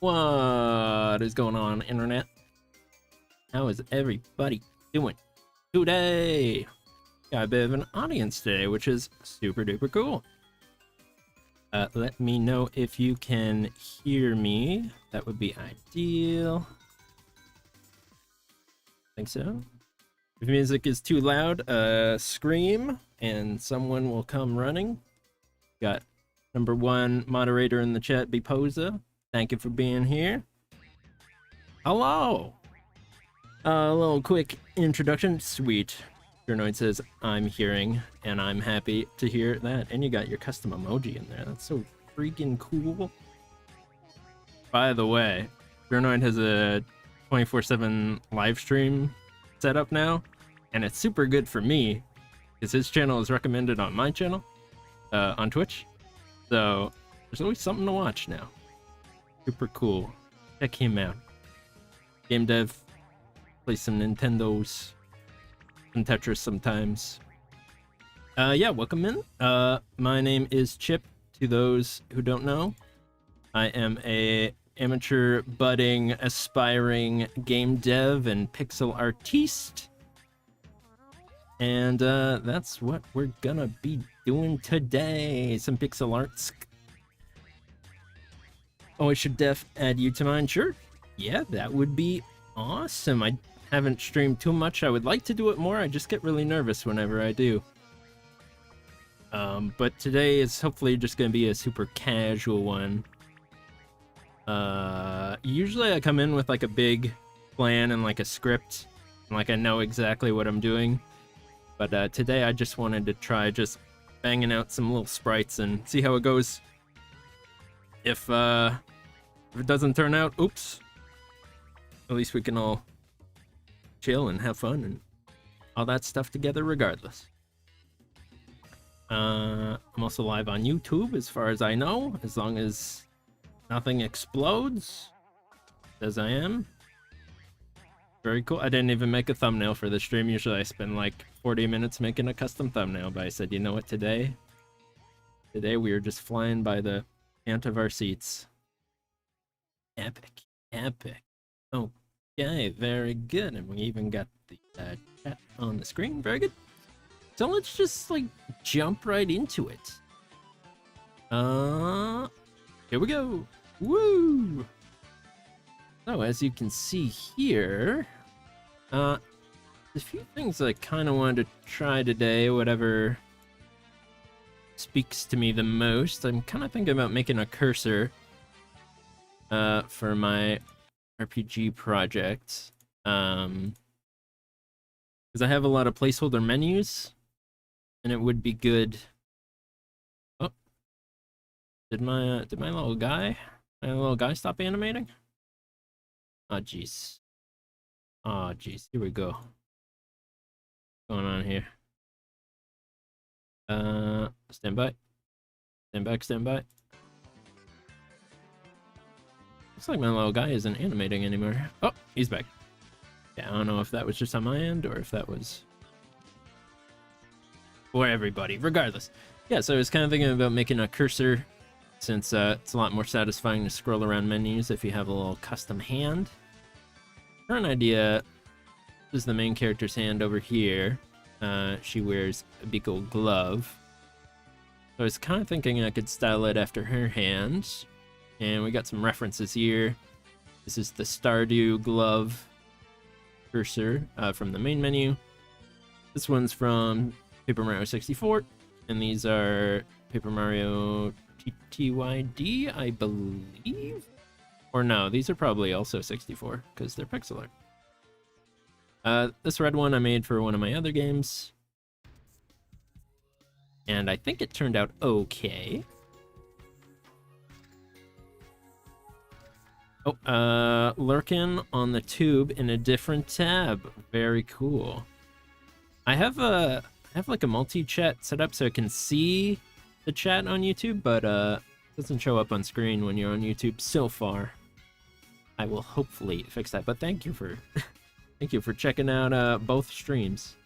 What is going on, internet? How is everybody doing today? Got a bit of an audience today, which is super duper cool. Let me know if you can hear me. That would be ideal. Think so. If music is too loud, scream and someone will come running. Got number one moderator in the chat, Biposa. Thank you for being here. Hello. A little quick introduction. Sweet. Chiptroid says, I'm hearing, and I'm happy to hear that. And you got your custom emoji in there. That's so freaking cool. By the way, Chiptroid has a 24/7 live stream set up now, and it's super good for me because his channel is recommended on my channel on Twitch. So there's always something to watch now. Super cool. Check him out. Game dev. Play some Nintendos. Some Tetris sometimes. Yeah, welcome in. My name is Chip, to those who don't know. I am a amateur, budding, aspiring game dev and pixel artiste. And that's what we're gonna be doing today. Some pixel arts. Oh, I should add you to mine. Sure. Yeah, that would be awesome. I haven't streamed too much. I would like to do it more. I just get really nervous whenever I do. But today is hopefully just gonna be a super casual one. Usually I come in with like a big plan and like a script, and like I know exactly what I'm doing. But today I just wanted to try just banging out some little sprites and see how it goes. If it doesn't turn out, oops. At least we can all chill and have fun and all that stuff together regardless. I'm also live on YouTube as far as I know, as long as nothing explodes, as I am. Very cool. I didn't even make a thumbnail for the stream. Usually I spend like 40 minutes making a custom thumbnail, but I said, you know what, today we are just flying by the ant of our seats. Epic. Okay, very good. And we even got the chat on the screen. Very good. So let's just like jump right into it. Here we go. Woo! So as you can see here, a few things I kind of wanted to try today, whatever speaks to me the most. I'm kind of thinking about making a cursor for my RPG project, because I have a lot of placeholder menus, and it would be good. Oh, did my little guy stop animating? Oh jeez. Here we go. What's going on here? Stand by. Stand by. Looks like my little guy isn't animating anymore. Oh, he's back. Yeah, I don't know if that was just on my end or if that was for everybody. Regardless. Yeah, so I was kind of thinking about making a cursor, since it's a lot more satisfying to scroll around menus if you have a little custom hand. Current idea is the main character's hand over here. She wears a big old glove. So I was kind of thinking I could style it after her hand. And we got some references here. This is the Stardew glove cursor from the main menu. This one's from Paper Mario 64. And these are Paper Mario TTYD, I believe? Or no, these are probably also 64, because they're pixel art. This red one I made for one of my other games. And I think it turned out okay. Oh, lurking on the tube in a different tab. Very cool. I have like a multi-chat set up so I can see the chat on YouTube, but it doesn't show up on screen when you're on YouTube so far. I will hopefully fix that. But thank you for thank you for checking out both streams.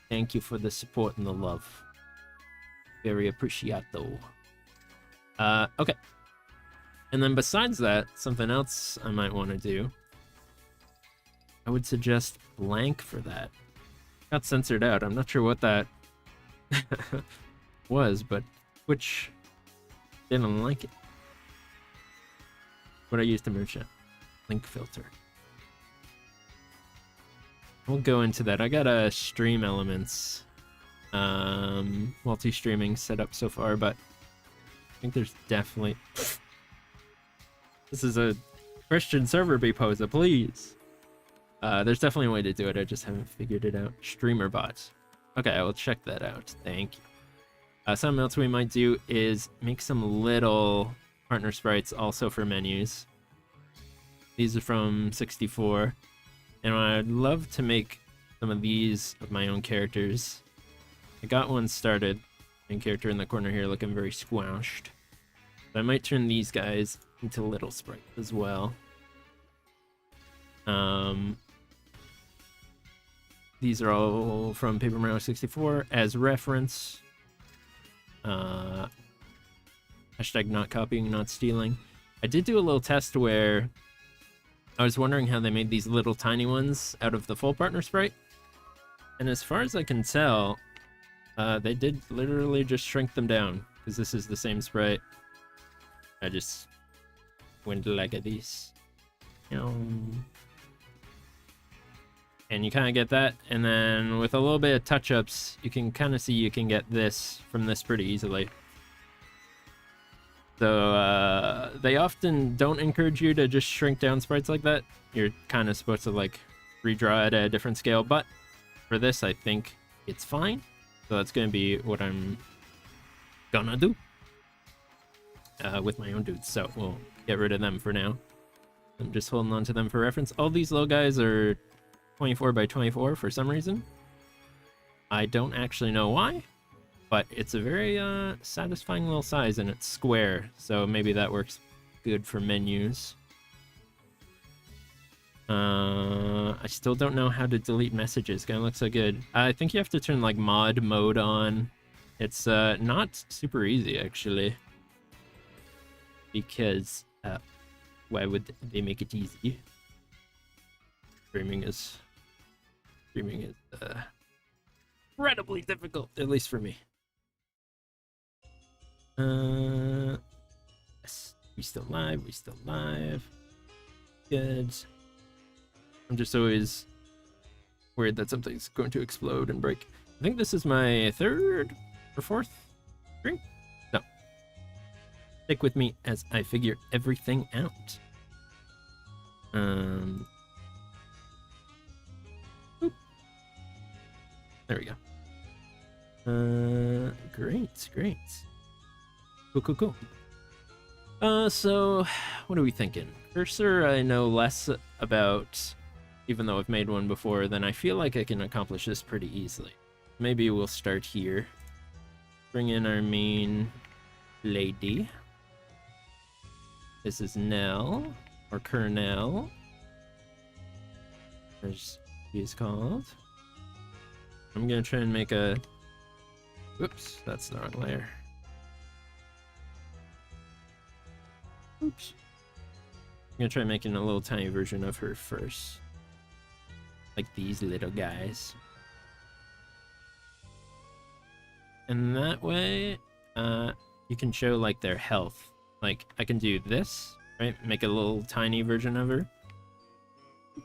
Thank you for the support and the love. Very appreciato. Okay. And then besides that, something else I might want to do, I would suggest blank for that. Got censored out. I'm not sure what that was, but Twitch didn't like it. What I used to merge it. Link filter. We'll go into that. I got a stream elements multi-streaming set up so far, but I think there's definitely this is a Christian server Bposa, please. There's definitely a way to do it. I just haven't figured it out. Streamer bots. Okay, I will check that out. Thank you. Something else we might do is make some little partner sprites also for menus. These are from 64. And I'd love to make some of these of my own characters. I got one started. Main character in the corner here looking very squashed. But I might turn these guys into little sprites as well. These are all from Paper Mario 64 as reference. Hashtag not copying, not stealing. I did do a little test where I was wondering how they made these little tiny ones out of the full partner sprite. And as far as I can tell, they did literally just shrink them down, because this is the same sprite. I just went like this. And you kind of get that, and then with a little bit of touch-ups, you can kind of see you can get this from this pretty easily. So they often don't encourage you to just shrink down sprites like that. You're kind of supposed to like redraw at a different scale, but for this I think it's fine. So that's going to be what I'm gonna do with my own dudes. So we'll get rid of them for now. I'm just holding on to them for reference. All these little guys are 24 by 24 for some reason. I don't actually know why, but it's a very satisfying little size, and it's square, so maybe that works good for menus. I still don't know how to delete messages. Gonna look so good. I think you have to turn like mod mode on. It's not super easy actually, because why would they make it easy? Streaming is incredibly difficult, at least for me. Yes, we still live. Good. I'm just always worried that something's going to explode and break. I think this is my third or fourth stream. So stick with me as I figure everything out. There we go. Great. Cool. So what are we thinking? Cursor I know less about, even though I've made one before, then I feel like I can accomplish this pretty easily. Maybe we'll start here. Bring in our main lady. This is Nell, or Kernel, as she is called. I'm gonna try and make a... Whoops, that's the wrong layer. Oops. I'm gonna try making a little tiny version of her first. Like these little guys. And that way, you can show like their health. Like I can do this, right? Make a little tiny version of her.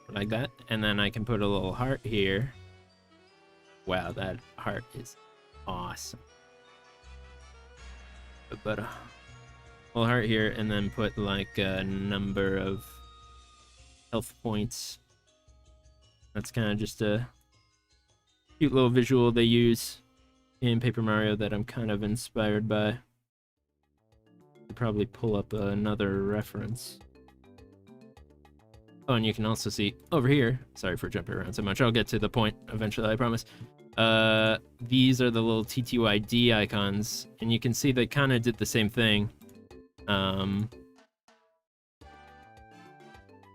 Like that. And then I can put a little heart here. Wow, that heart is awesome. But a little heart here, and then put like a number of health points. That's kind of just a cute little visual they use in Paper Mario that I'm kind of inspired by. I'll probably pull up another reference. Oh, and you can also see over here, sorry for jumping around so much, I'll get to the point eventually, I promise. These are the little TTYD icons, and you can see they kind of did the same thing.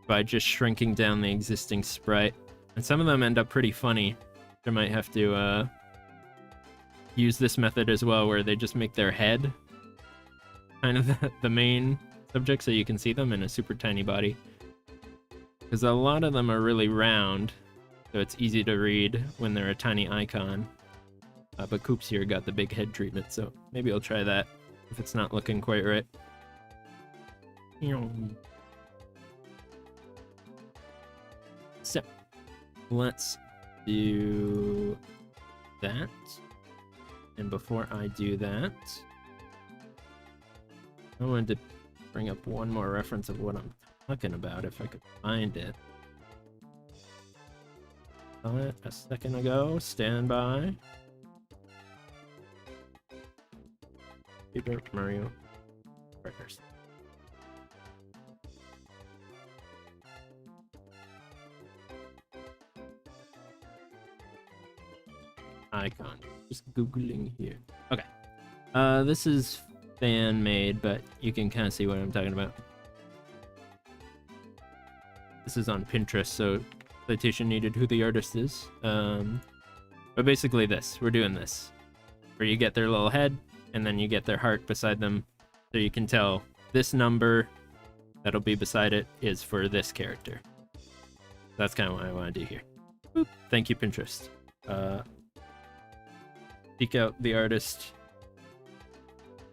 By just shrinking down the existing sprite. And some of them end up pretty funny. I might have to use this method as well, where they just make their head kind of the main subject so you can see them in a super tiny body. Because a lot of them are really round, so it's easy to read when they're a tiny icon. But Coops here got the big head treatment, so maybe I'll try that if it's not looking quite right. So, let's do that. And before I do that, I wanted to bring up one more reference of what I'm talking about, if I could find it. Saw it a second ago. Stand by. Super Mario Partners. Icon. Just googling here. Okay. This is fan made, but you can kind of see what I'm talking about. This is on Pinterest, so citation needed who the artist is. But basically this, we're doing this, where you get their little head, and then you get their heart beside them, so you can tell this number that'll be beside it is for this character. That's kind of what I want to do here. Boop. Thank you, Pinterest. Seek out the artist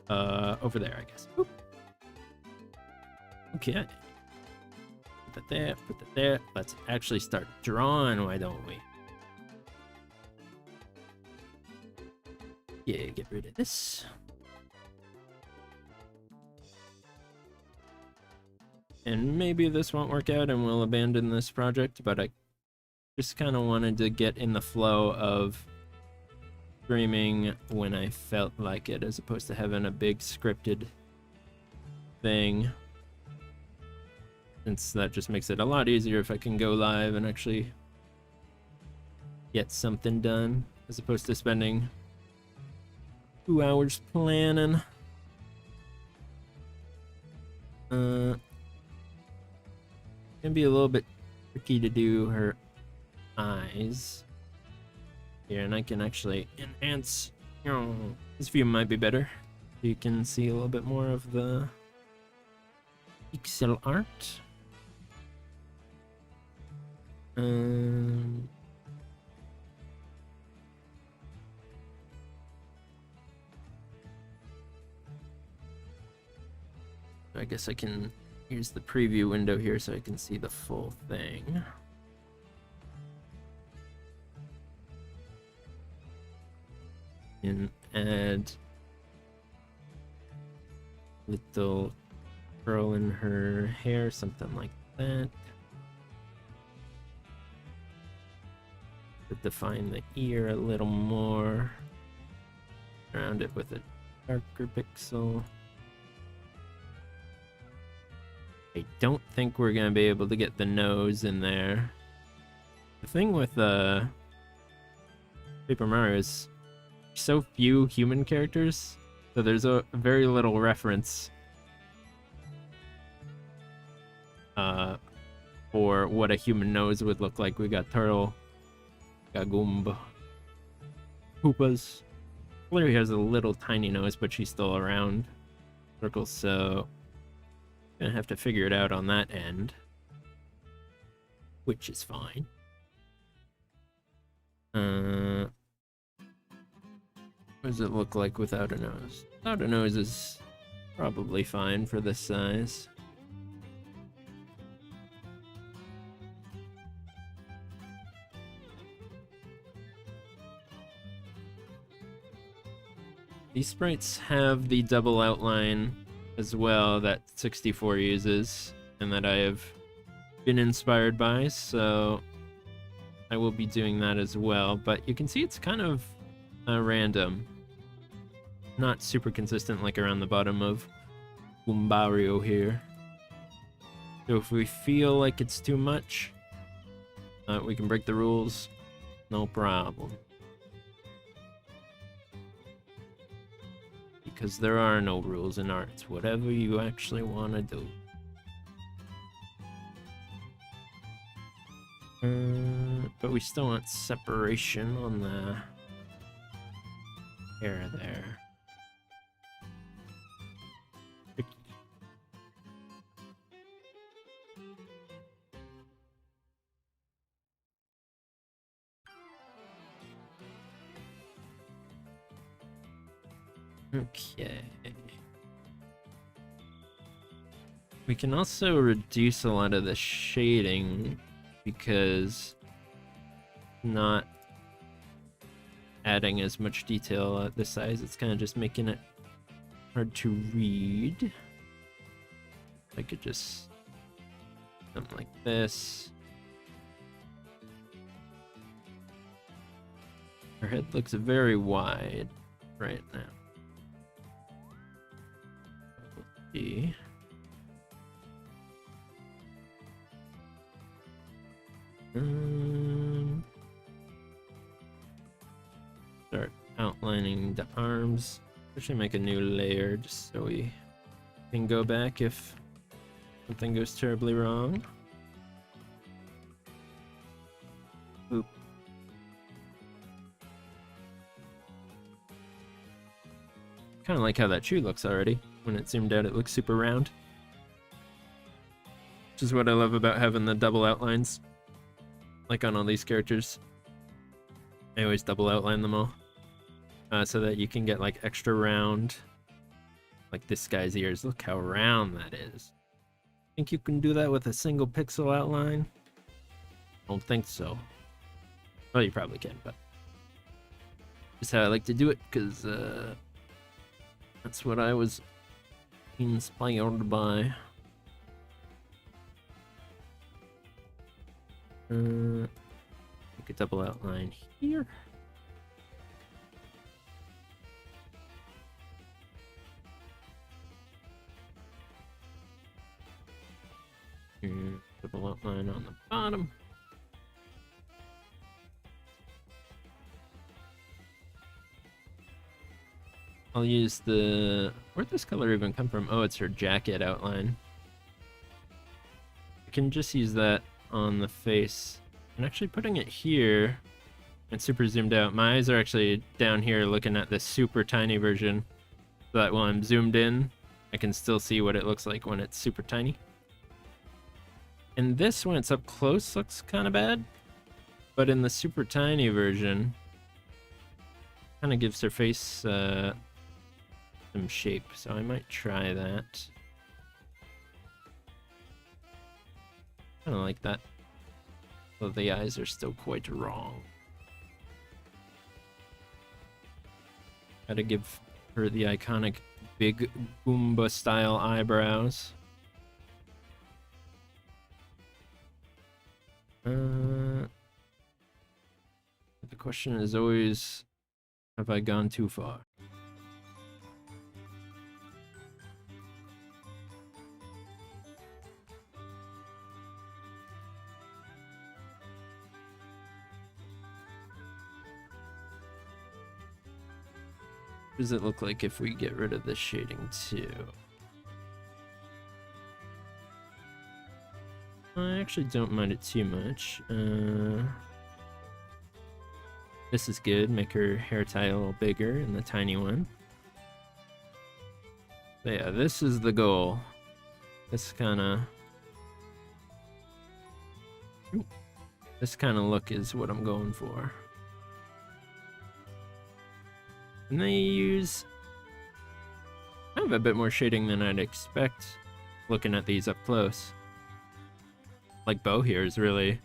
over there, I guess. Boop. Okay. Put that there, put that there. Let's actually start drawing, why don't we? Yeah, get rid of this. And maybe this won't work out and we'll abandon this project, but I just kind of wanted to get in the flow of streaming when I felt like it, as opposed to having a big scripted thing. Since that just makes it a lot easier if I can go live and actually get something done, as opposed to spending 2 hours planning. Gonna be a little bit tricky to do her eyes here, and I can actually enhance. This view might be better. You can see a little bit more of the pixel art. I guess I can use the preview window here so I can see the full thing. And add little curl in her hair, something like that. To define the ear a little more. Surround it with a darker pixel. I don't think we're gonna be able to get the nose in there. The thing with Paper Mario is so few human characters, so there's a very little reference for what a human nose would look like. We got Turtle, got Goomba, Koopas. Larry has a little tiny nose, but she's still around circles, so gonna have to figure it out on that end, which is fine. What does it look like without a nose? Without a nose is probably fine for this size. These sprites have the double outline as well that 64 uses, and that I have been inspired by, so I will be doing that as well. But you can see it's kind of random, not super consistent like around the bottom of Goombario here. So if we feel like it's too much, we can break the rules, no problem. Because there are no rules in art. It's whatever you actually want to do. But we still want separation on the hair there. Okay. We can also reduce a lot of the shading because not adding as much detail at this size. It's kind of just making it hard to read. I could just something like this. Her head looks very wide right now. Let's see. Start outlining the arms. Actually make a new layer just so we can go back if something goes terribly wrong. Oop. Kind of like how that shoe looks already. When it zoomed out, it looks super round. Which is what I love about having the double outlines. Like on all these characters. I always double outline them all. So that you can get like extra round. Like this guy's ears. Look how round that is. Think you can do that with a single pixel outline? Don't think so. Well, you probably can, but just how I like to do it, because that's what I was inspired by. Make a double outline here. And double outline on the bottom. I'll use the... Where'd this color even come from? Oh, it's her jacket outline. I can just use that on the face. And actually putting it here and super zoomed out. My eyes are actually down here looking at this super tiny version. So that while I'm zoomed in, I can still see what it looks like when it's super tiny. And this, when it's up close, looks kind of bad. But in the super tiny version, kind of gives her face some shape. So I might try that. Kind of like that. Though the eyes are still quite wrong. Gotta give her the iconic big Goomba style eyebrows. The question is always, have I gone too far? What does it look like if we get rid of the shading too? I actually don't mind it too much. This is good. Make her hair tie a little bigger in the tiny one. So yeah, this is the goal. This kind of look is what I'm going for. And they use kind of a bit more shading than I'd expect looking at these up close. Like Bo here is really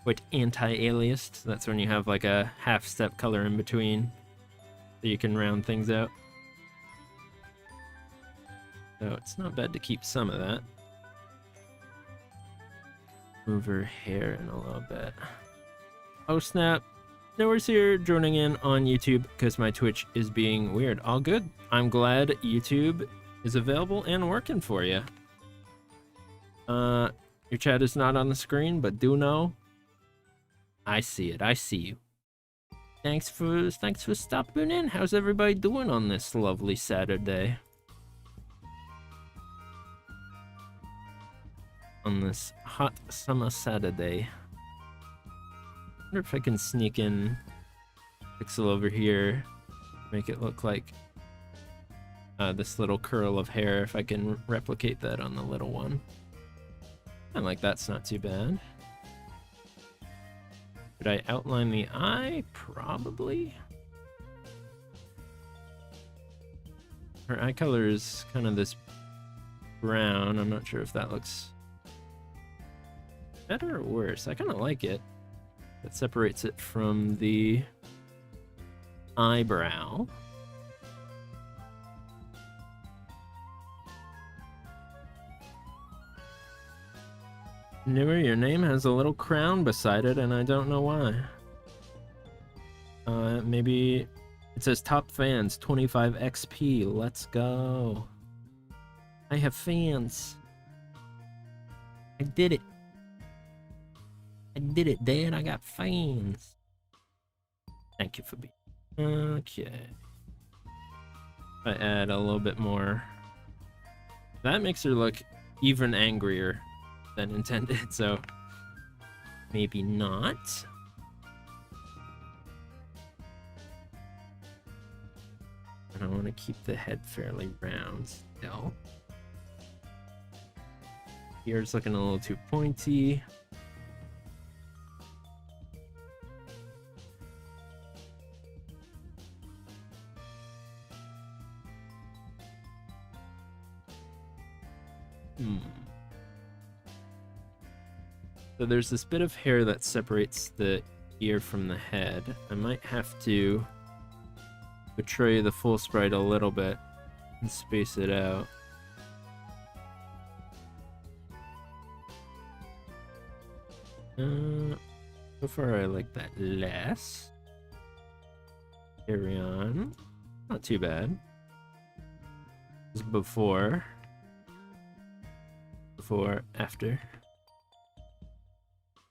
quite anti-aliased. That's when you have like a half-step color in between so you can round things out. So it's not bad to keep some of that. Move her hair in a little bit. Oh snap. Noah's here joining in on YouTube because my Twitch is being weird. All good. I'm glad YouTube is available and working for you. Your chat is not on the screen, but do know I see it. I see you. Thanks for stopping in. How's everybody doing on this lovely Saturday? On this hot summer Saturday. Wonder if I can sneak in pixel over here, make it look like this little curl of hair, if I can replicate that on the little one. I like that's not too bad. Should I outline the eye? Probably. Her eye color is kind of this brown. I'm not sure if that looks better or worse. I kind of like it. It separates it from the eyebrow. Newer, your name has a little crown beside it, and I don't know why. Maybe it says top fans, 25 XP. Let's go. I have fans. I did it. I did it, Dad. I got fans. Thank you for being. Okay. If I add a little bit more, that makes her look even angrier than intended, so maybe not. And I want to keep the head fairly round still. Ears looking a little too pointy. So there's this bit of hair that separates the ear from the head. I might have to betray the full sprite a little bit and space it out. So far I like that less. Carry on. Not too bad. This is before, after.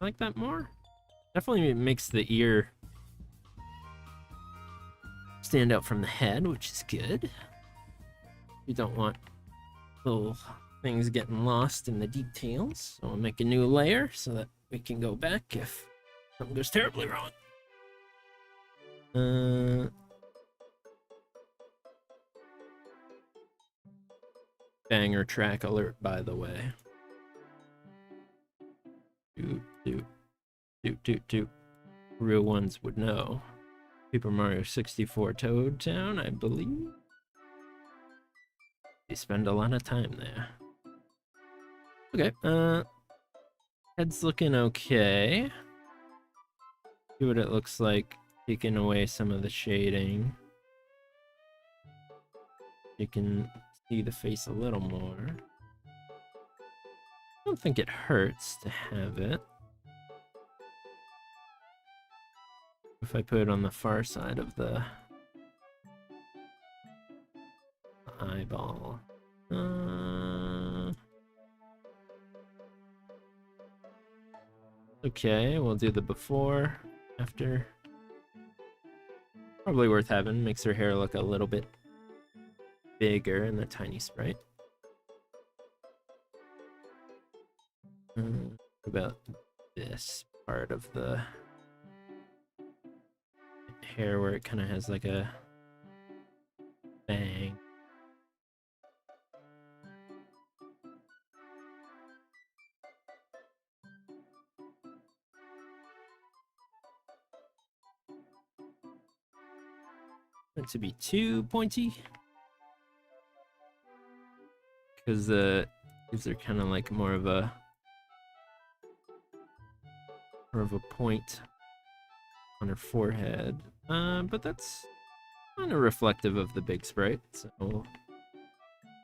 I like that more. Definitely makes the ear stand out from the head, which is good. You don't want little things getting lost in the details. So I'll make a new layer so that we can go back if something goes terribly wrong. Banger track alert, by the way. Doot. Real ones would know. Paper Mario 64 Toad Town, I believe. They spend a lot of time there. Okay, head's looking okay. See what it looks like, taking away some of the shading. You can see the face a little more. I don't think it hurts to have it. If I put it on the far side of the eyeball. Okay, we'll do the before, after. Probably worth having. Makes her hair look a little bit bigger in the tiny sprite. What about this part of the hair where it kind of has like a bang? Want it to be too pointy, because these are kind of like more of a point on her forehead, but that's kind of reflective of the big sprite, so we'll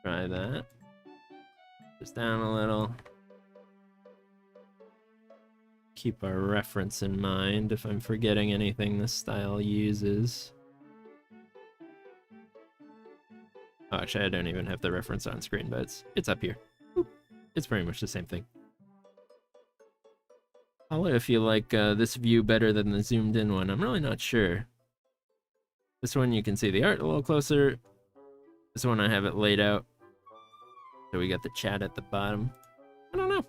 try that. Just down a little. Keep our reference in mind if I'm forgetting anything this style uses. Oh, actually, I don't even have the reference on screen, but it's up here. Oop. It's pretty much the same thing. Holla if you like this view better than the zoomed in one. I'm really not sure. This one you can see the art a little closer. This one I have it laid out. So we got the chat at the bottom. I don't know.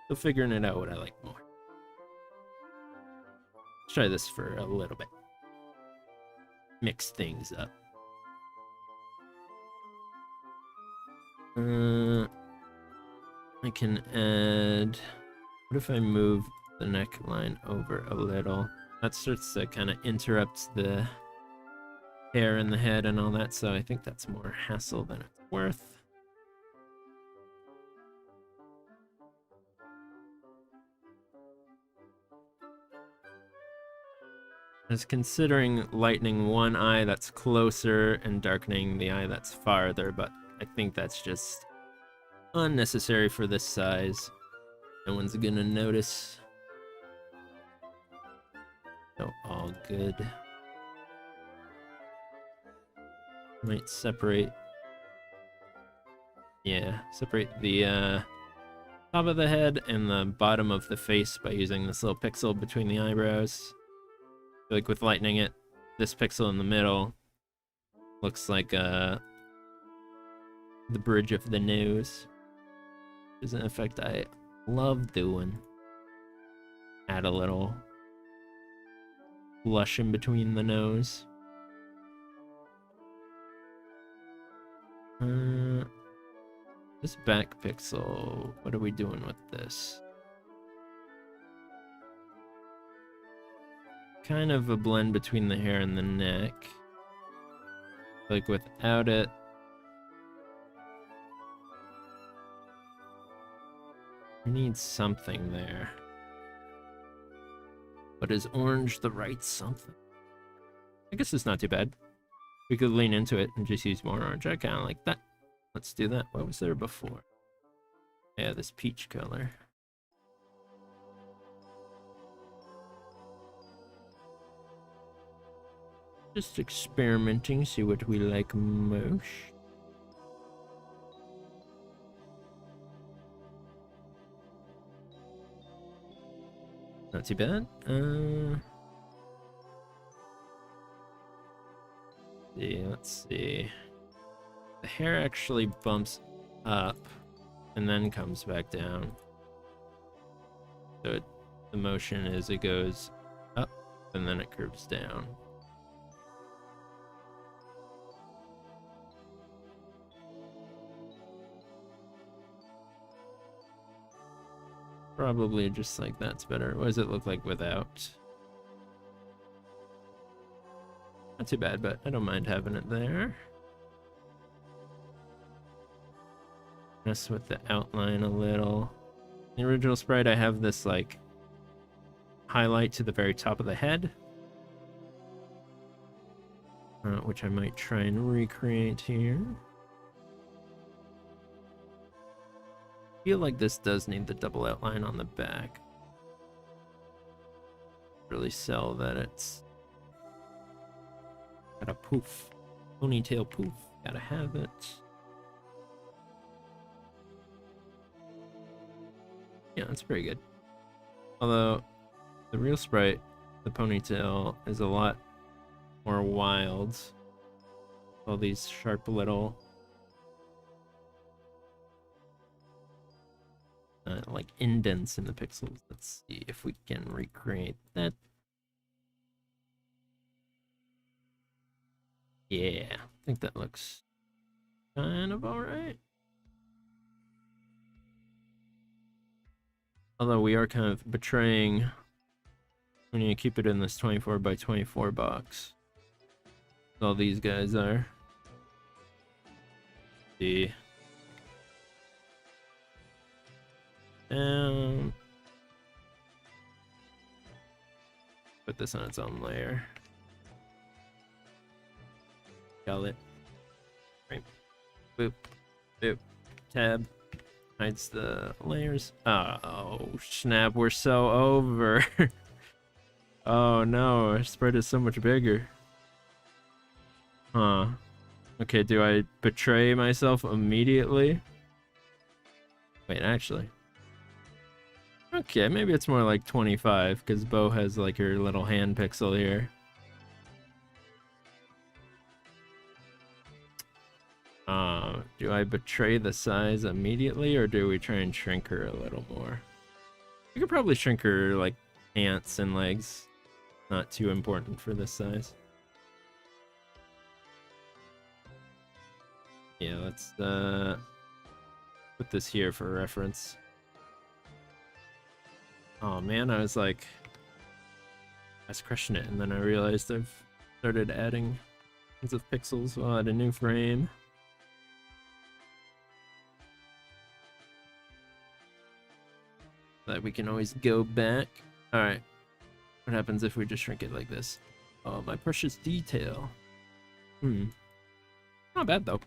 Still figuring it out what I like more. Let's try this for a little bit. Mix things up. I can add... What if I move the neckline over a little? That starts to kind of interrupt the hair in the head and all that, so I think that's more hassle than it's worth. I was considering lightening one eye that's closer and darkening the eye that's farther, but I think that's just unnecessary for this size. No one's gonna notice. So all good. Might separate. Yeah, separate the top of the head and the bottom of the face by using this little pixel between the eyebrows. Like with lightening it, this pixel in the middle looks like the bridge of the nose. Which is an effect I love doing. Add a little blush in between the nose. This back pixel, what are we doing with this? Kind of a blend between the hair and the neck. Like without it, I need something there. But is orange the right something? I guess it's not too bad. We could lean into it and just use more orange. I kind of like that. Let's do that. What was there before? Yeah, this peach color. Just experimenting, see what we like most. Not too bad. Let's see. The hair actually bumps up and then comes back down. So the motion is it goes up and then it curves down. Probably just like that's better. What does it look like without? Not too bad, but I don't mind having it there. Mess with the outline a little. In the original sprite, I have this like highlight to the very top of the head, which I might try and recreate here. I feel like this does need the double outline on the back. Really sell that it's got a poof, ponytail poof. Gotta have it. Yeah, that's pretty good. Although the real sprite, the ponytail, is a lot more wild. All these sharp little like indents in the pixels. Let's see if we can recreate that. Yeah, I think that looks kind of alright. Although we are kind of betraying when you keep it in this 24 by 24 box. All these guys are. See. Put this on its own layer. Got it. Right. Boop. Boop. Tab. Hides the layers. Oh, snap. We're so over. Oh no, our spread is so much bigger. Huh. Okay, do I betray myself immediately? Wait, actually. Okay, maybe it's more like 25, because Bo has like her little hand pixel here. Do I betray the size immediately, or do we try and shrink her a little more? We could probably shrink her like pants and legs. Not too important for this size. Yeah, let's put this here for reference. Oh man, I was crushing it, and then I realized I've started adding tons of pixels. I'll add a new frame. That we can always go back. Alright. What happens if we just shrink it like this? Oh, my precious detail. Not bad though.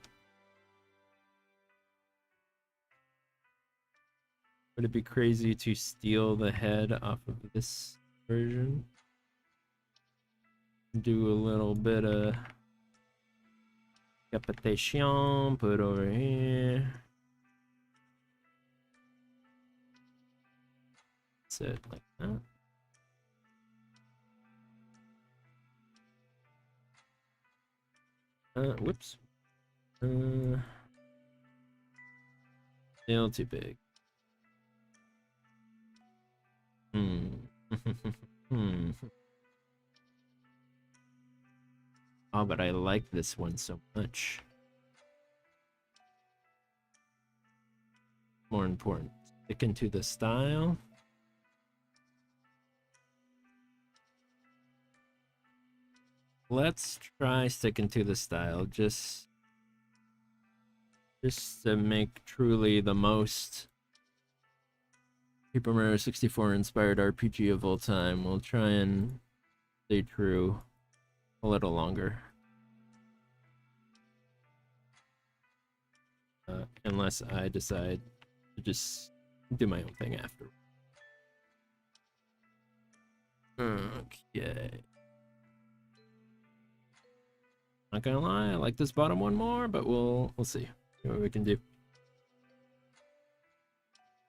Would it be crazy to steal the head off of this version? Do a little bit of capitation, put over here. Set like that. Whoops. Still too big. Oh, but I like this one so much. More important, sticking to the style. Let's try sticking to the style, just to make truly the most Paper Mario 64 inspired RPG of all time. We'll try and stay true a little longer. Unless I decide to just do my own thing after. Okay. Not gonna lie, I like this bottom one more, but we'll see what we can do.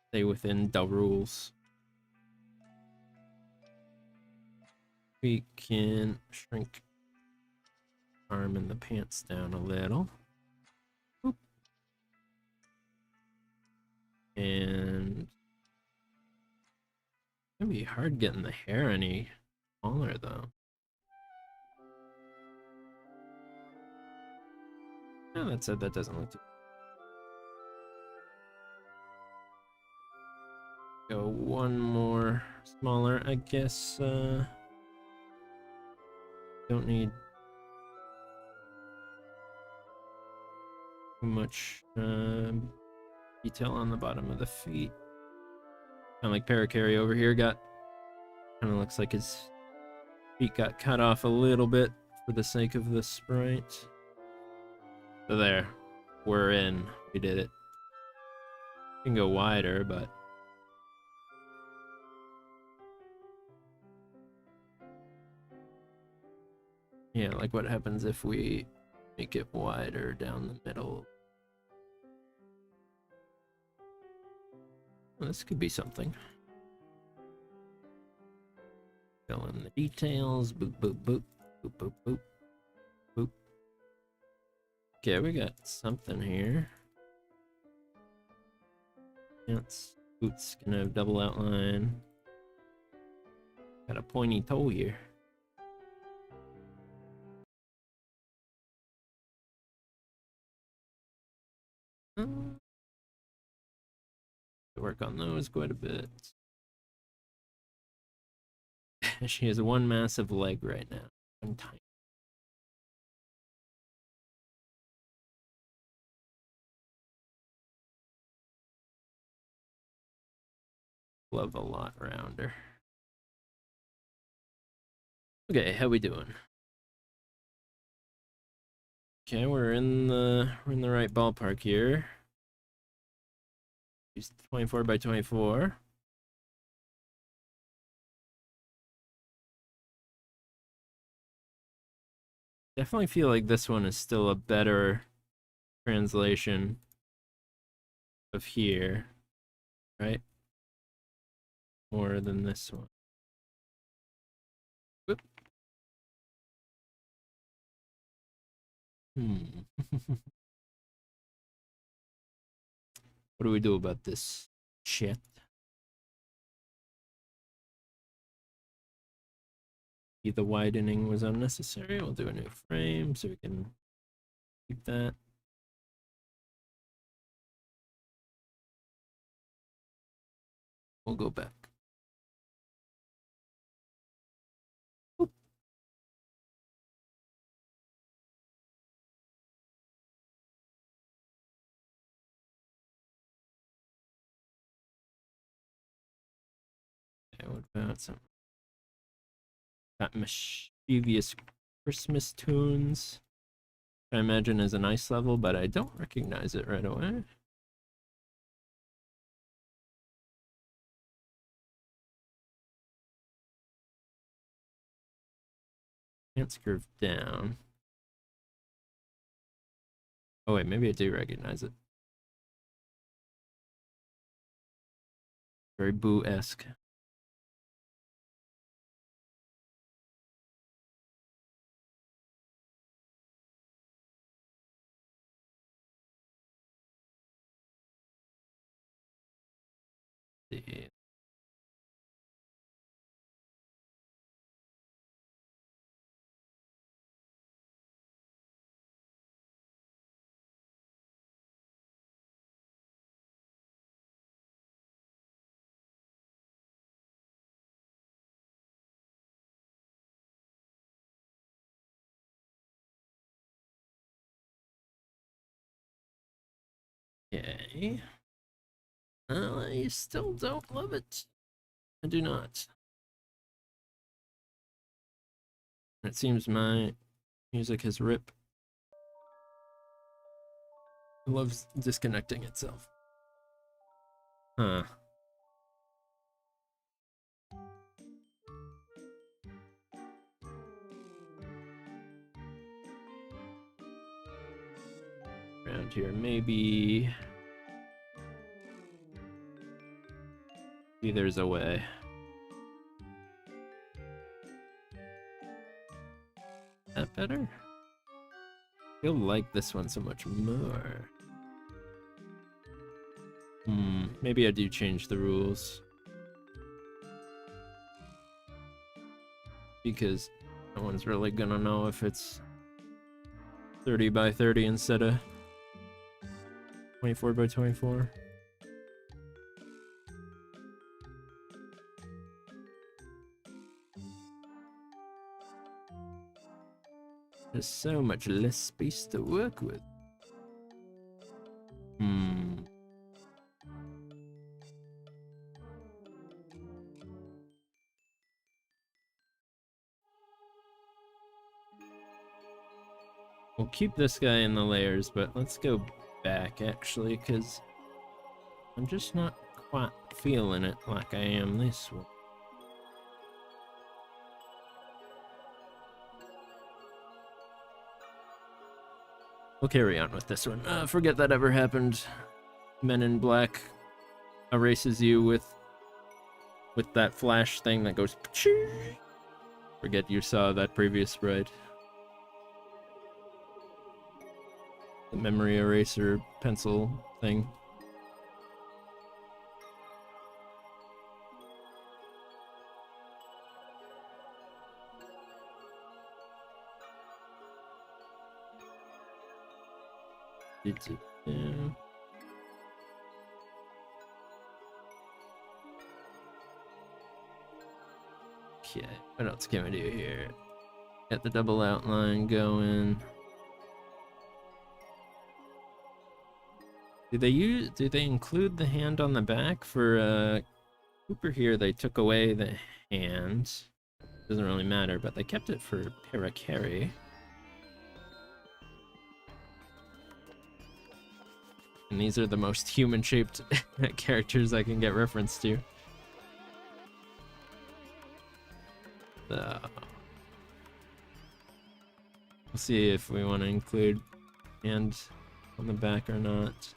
Stay within the rules. We can shrink arm and the pants down a little. Oop. And it's gonna be hard getting the hair any smaller though. Yeah, that said, that doesn't look too. Go one more smaller, I guess. Don't need too much detail on the bottom of the feet. Kind of like Parakarry over here kind of looks like his feet got cut off a little bit for the sake of the sprite. So there, we're in. We did it. We can go wider, but yeah, like what happens if we make it wider down the middle? Well, this could be something. Fill in the details. Boop, boop, boop. Boop, boop, boop. Boop. Okay, we got something here. Pants, boots can have double outline. Got a pointy toe here. Work on those quite a bit. She has one massive leg right now. One tiny. Love a lot rounder. Okay, how we doing? Okay, we're in the right ballpark here. Use 24 by 24. Definitely feel like this one is still a better translation of here, right? More than this one. Whoop. What do we do about this shit? The widening was unnecessary. We'll do a new frame so we can keep that. We'll go back. What about some that mischievous Christmas tunes? I imagine is a nice level, but I don't recognize it right away. Chance curve down. Oh wait, maybe I do recognize it. Very Boo-esque. Yeah. Okay. I still don't love it. I do not. It seems my music has ripped. It loves disconnecting itself. Huh. Around here, maybe there's a way. That better? You'll like this one so much more. Maybe I do change the rules. Because no one's really gonna know if it's 30 by 30 instead of 24 by 24. There's so much less space to work with. We'll keep this guy in the layers, but let's go back actually, because I'm just not quite feeling it like I am this one. We'll carry on with this one. Forget that ever happened. Men in Black erases you with that flash thing that goes. Forget you saw that previous sprite. The memory eraser pencil thing. Yeah. Okay, what else can we do here? Get the double outline going. Do they include the hand on the back? For Cooper here, they took away the hand. Doesn't really matter, but they kept it for Parakari. And these are the most human-shaped characters I can get reference to. So we'll see if we want to include hand on the back or not.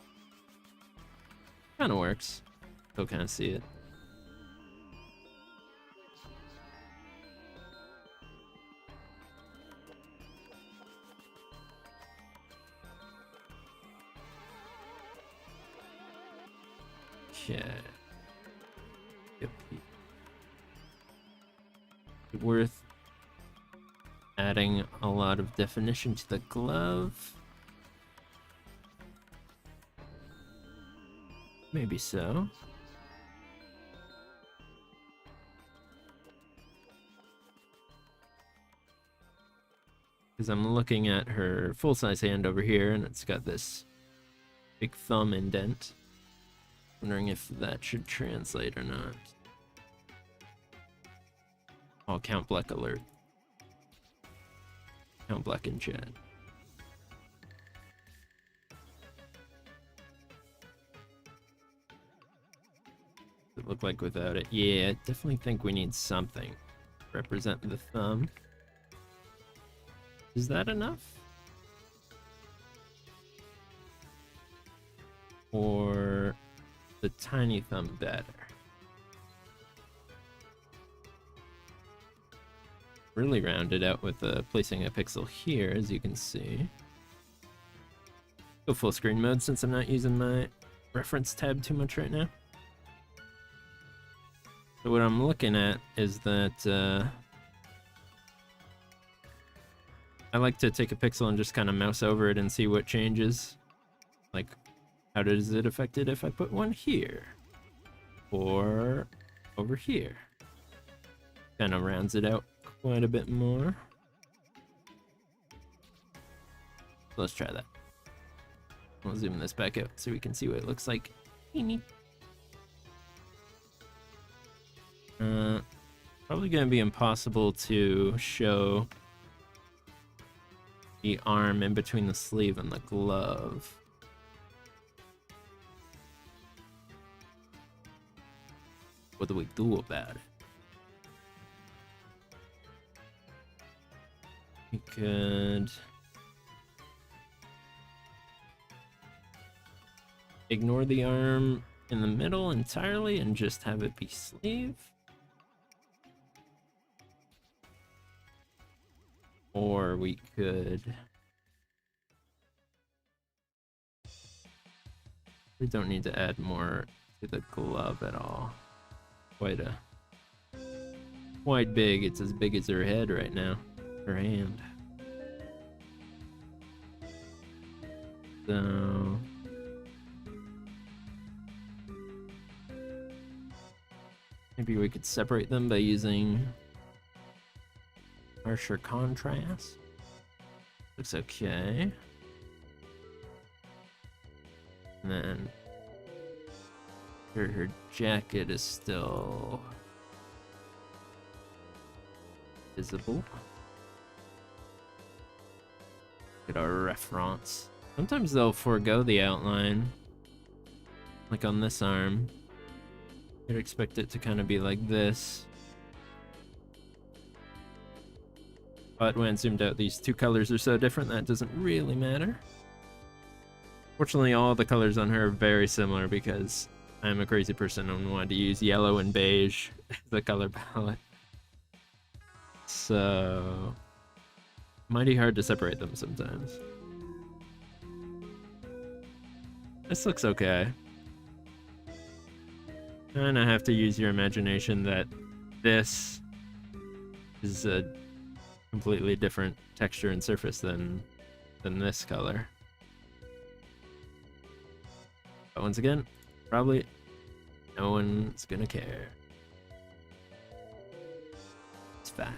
Kind of works. Still kind of see it. Okay. Yep. Worth adding a lot of definition to the glove. Maybe so. Because I'm looking at her full-size hand over here, and it's got this big thumb indent. Wondering if that should translate or not. Oh, Count Black alert. Count Black in chat. It look like without it? Yeah, I definitely think we need something to represent the thumb. Is that enough? Or the tiny thumb better? Really rounded out with placing a pixel here, as you can see. Go full screen mode since I'm not using my reference tab too much right now. So what I'm looking at is that I like to take a pixel and just kind of mouse over it and see what changes. Like, how does it affect it if I put one here? Or over here? Kind of rounds it out quite a bit more. Let's try that. I'll zoom this back out so we can see what it looks like. Probably gonna be impossible to show the arm in between the sleeve and the glove. What do we do about it? We could ignore the arm in the middle entirely and just have it be sleeve. Or we could... We don't need to add more to the glove at all. Quite big. It's as big as her head right now. Her hand. So... maybe we could separate them by using harsher contrast. Looks okay. And then her jacket is still visible. Look at our reference. Sometimes they'll forego the outline. Like on this arm. You'd expect it to kind of be like this. But when zoomed out, these two colors are so different that it doesn't really matter. Fortunately, all the colors on her are very similar because I'm a crazy person and wanted to use yellow and beige as the color palette. So... mighty hard to separate them sometimes. This looks okay. And I have to use your imagination that this is a completely different texture and surface than this color. But once again, probably no one's gonna care. It's fine.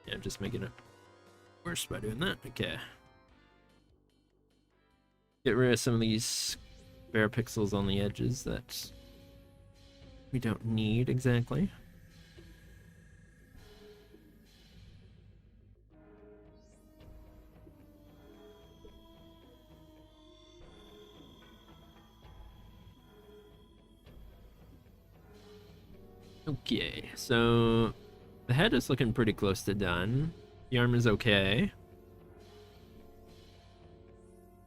Yeah, just making it worse by doing that. Okay. Get rid of some of these bare pixels on the edges that we don't need exactly. Okay, so the head is looking pretty close to done. The arm is okay.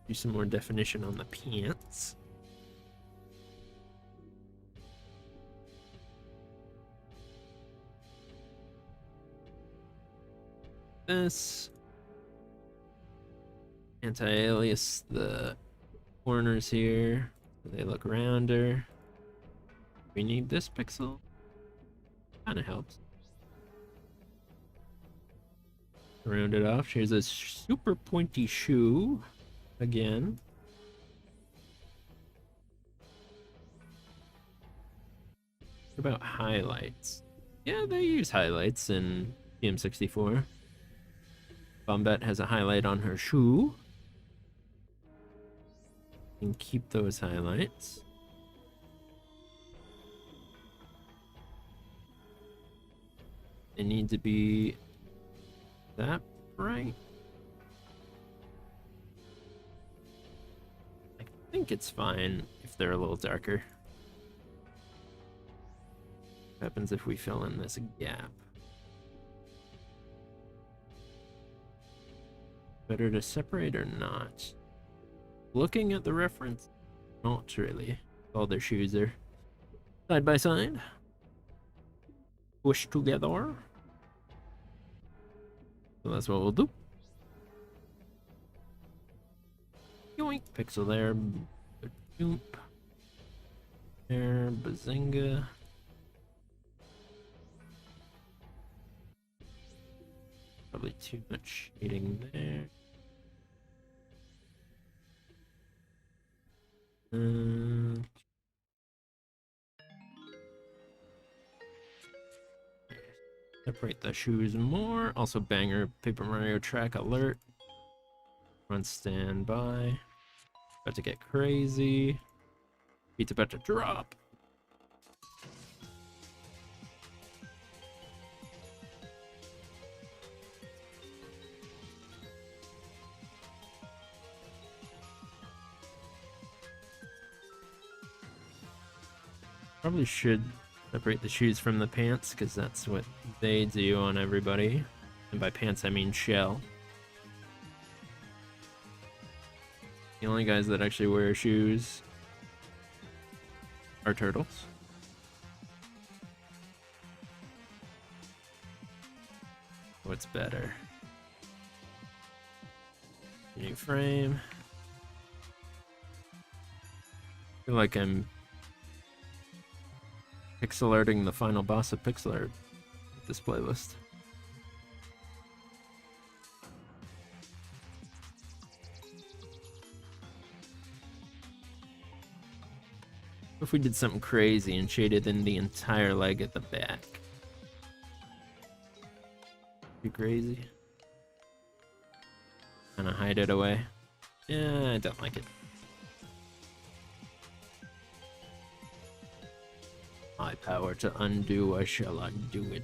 Do some more definition on the pants. This. Anti-alias the corners here. They look rounder. We need this pixel. Kind of helps. Round it off. Here's a super pointy shoe. Again. What about highlights? Yeah, they use highlights in PM64. Bombette has a highlight on her shoe. And keep those highlights. They need to be that bright. I think it's fine if they're a little darker. What happens if we fill in this gap? Better to separate or not? Looking at the reference, not really. All their shoes are side by side, pushed together. So that's what we'll do. Yoink, pixel there, boop, there, bazinga. Probably too much shading there. Separate the shoes more. Also banger Paper Mario track alert. Run standby. About to get crazy. Beat's about to drop. Probably should separate the shoes from the pants, because that's what they do on everybody. And by pants, I mean shell. The only guys that actually wear shoes are turtles. What's better? New frame. I feel like I'm pixel arting the final boss of pixel art with this playlist. What if we did something crazy and shaded in the entire leg at the back? Too crazy? Kinda hide it away. Yeah, I don't like it. My power to undo, I shall undo it.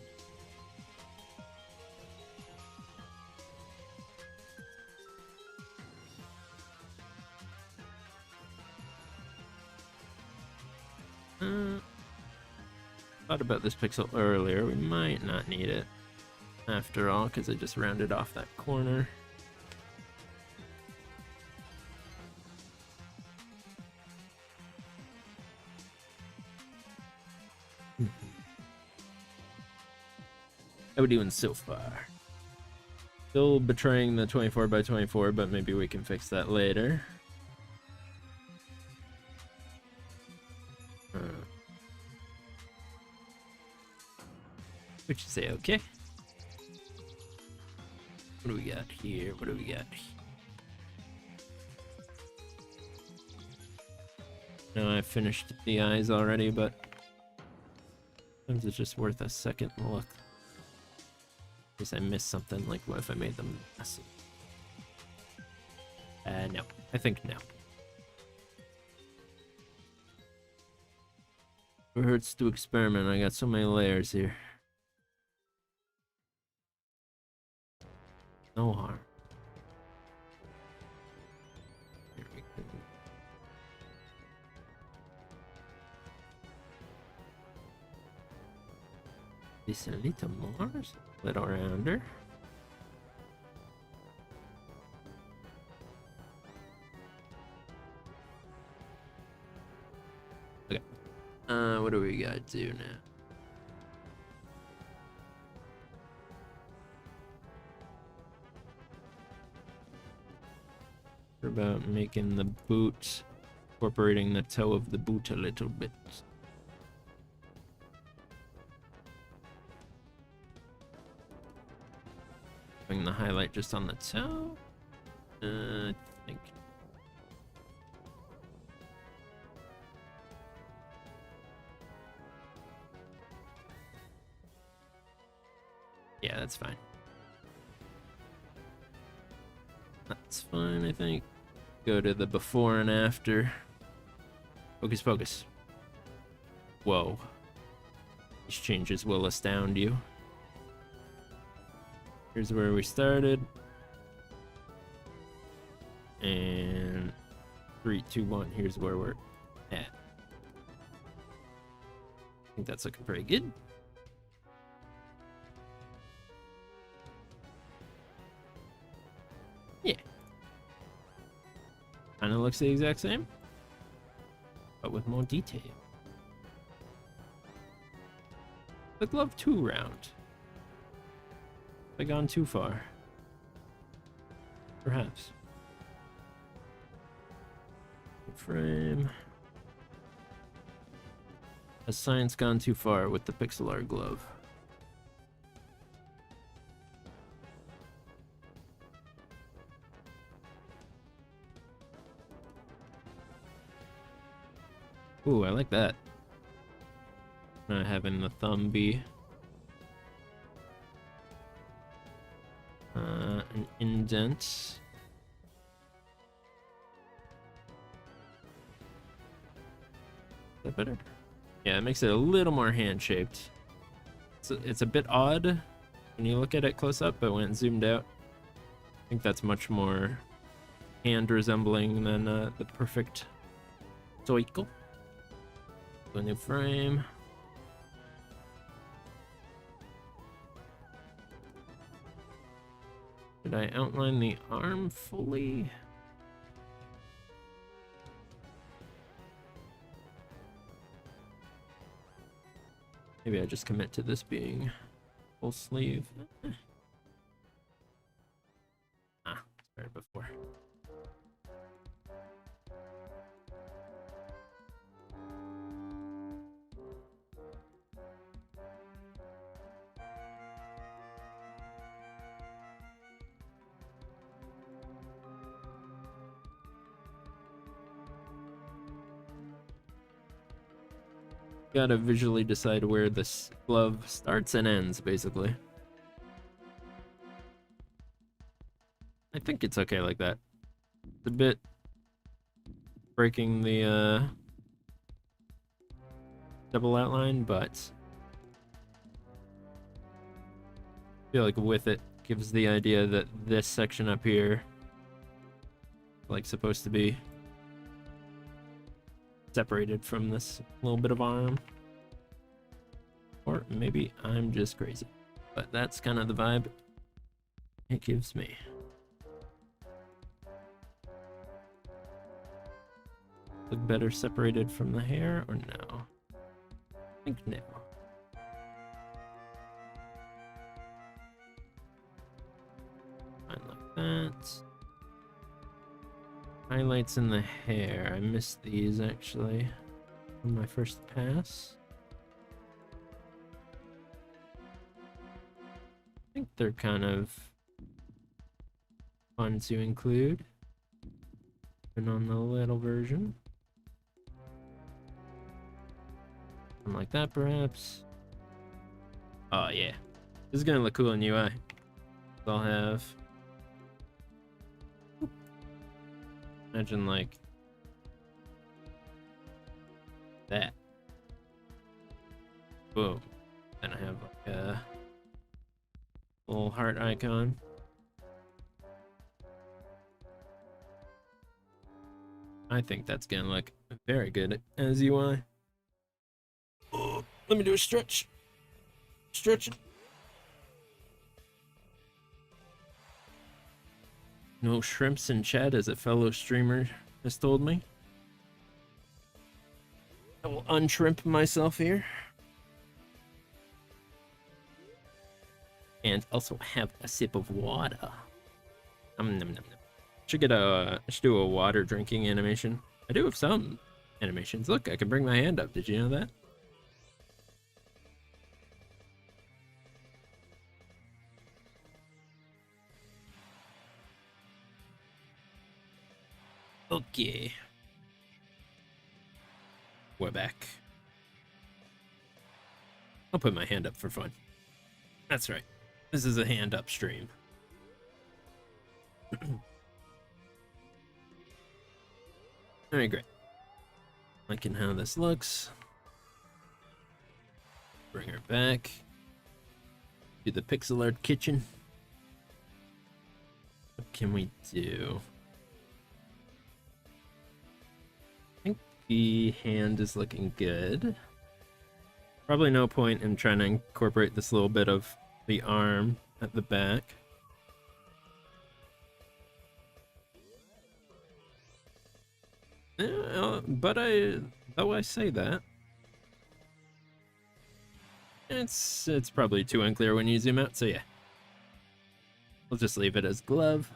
Thought about this pixel earlier. We might not need it after all, because I just rounded off that corner. How we doing so far? Still betraying the 24 by 24, but maybe we can fix that later. Would you say okay? What do we got here? What do we got here? No, I finished the eyes already, but sometimes it's just worth a second look. In case I missed something, like what if I made them messy? No. I think no. It hurts to experiment. I got so many layers here. No harm. Here we go. This a little more, little rounder. Okay. What do we gotta do now? We're about making the boot, incorporating the toe of the boot a little bit. Putting the highlight just on the toe. I think. Yeah, that's fine. That's fine, I think. Go to the before and after. Focus, focus. Whoa. These changes will astound you. Here's where we started. And 3, 2, 1, here's where we're at. I think that's looking pretty good. Yeah. Kinda looks the exact same, but with more detail. The glove 2 round. Have I gone too far? Perhaps. Frame. Has science gone too far with the pixel art glove? Ooh, I like that. Not having the thumb be an indent. Is that better? Yeah, it makes it a little more hand-shaped. It's a bit odd when you look at it close up, but when it's zoomed out, I think that's much more hand-resembling than the perfect Zoicle. A new frame. Did I outline the arm fully? Maybe I just commit to this being full sleeve. Started before. Gotta visually decide where this glove starts and ends, basically. I think it's okay like that. It's a bit breaking the double outline, but I feel like with it gives the idea that this section up here like supposed to be separated from this little bit of arm. Or maybe I'm just crazy, but that's kind of the vibe it gives me. Look better separated from the hair or no? I think no. I like that. Highlights in the hair. I missed these actually on my first pass. I think they're kind of fun to include. And on the little version. Something like that perhaps. Oh yeah. This is gonna look cool in UI. I'll have. Imagine like that. Boom. Then I have like a little heart icon. I think that's gonna look very good as UI. Oh, let me do a stretch. Stretch it. No shrimps in chat, as a fellow streamer has told me. I will unshrimp myself here. And also have a sip of water. Nom, nom, nom. Should do a water drinking animation. I do have some animations. Look, I can bring my hand up. Did you know that? Okay. We're back. I'll put my hand up for fun. That's right. This is a hand up stream. Alright, great. Liking how this looks. Bring her back. Do the pixel art kitchen. What can we do? I think the hand is looking good. Probably no point in trying to incorporate this little bit of the arm at the back. But though I say that, it's probably too unclear when you zoom out, so yeah. We'll just leave it as glove.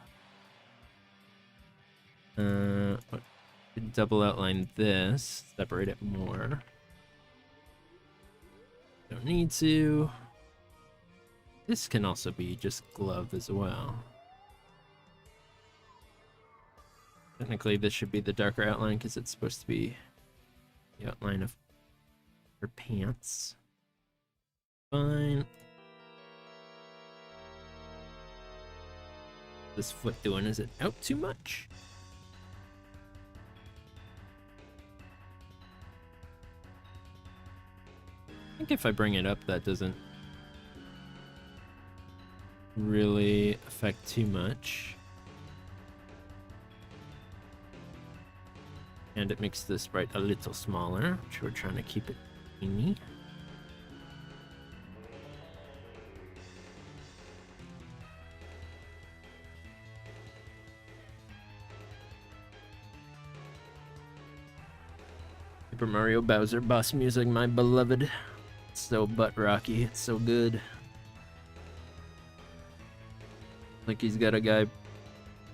Double outline this, separate it more. Don't need to. This can also be just glove as well. Technically, this should be the darker outline because it's supposed to be the outline of her pants. Fine. This foot doing? Is it out too much? I think if I bring it up, that doesn't really affect too much. And it makes the sprite a little smaller, which we're trying to keep it teeny. Super Mario Bowser boss music, my beloved. It's so butt rocky, it's so good. Like he's got a guy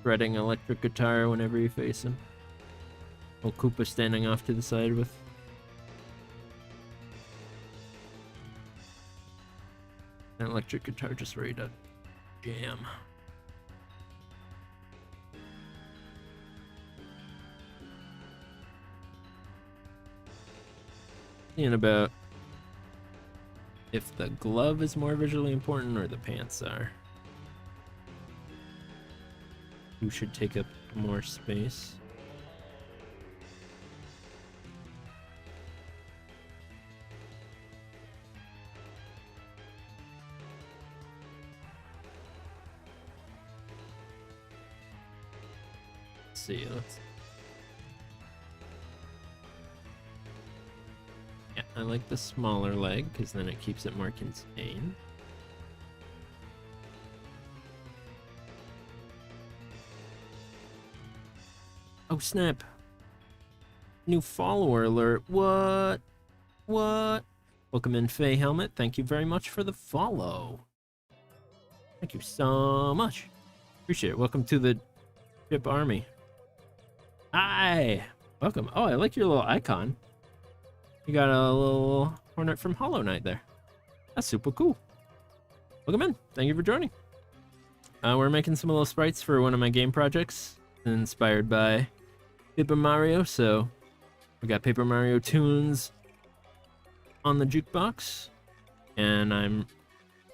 fretting electric guitar whenever you face him. Old Koopa standing off to the side with an electric guitar just ready to jam. Thinking about if the glove is more visually important or the pants are. Who should take up more space? See, yeah, I like the smaller leg because then it keeps it more contained. Oh snap! New follower alert! What? Welcome in, Faye Helmet. Thank you very much for the follow. Thank you so much. Appreciate it. Welcome to the Chip Army. Hi! Welcome. Oh, I like your little icon. You got a little hornet from Hollow Knight there. That's super cool. Welcome in. Thank you for joining. We're making some little sprites for one of my game projects, inspired by Paper Mario. So we got Paper Mario tunes on the jukebox, and I'm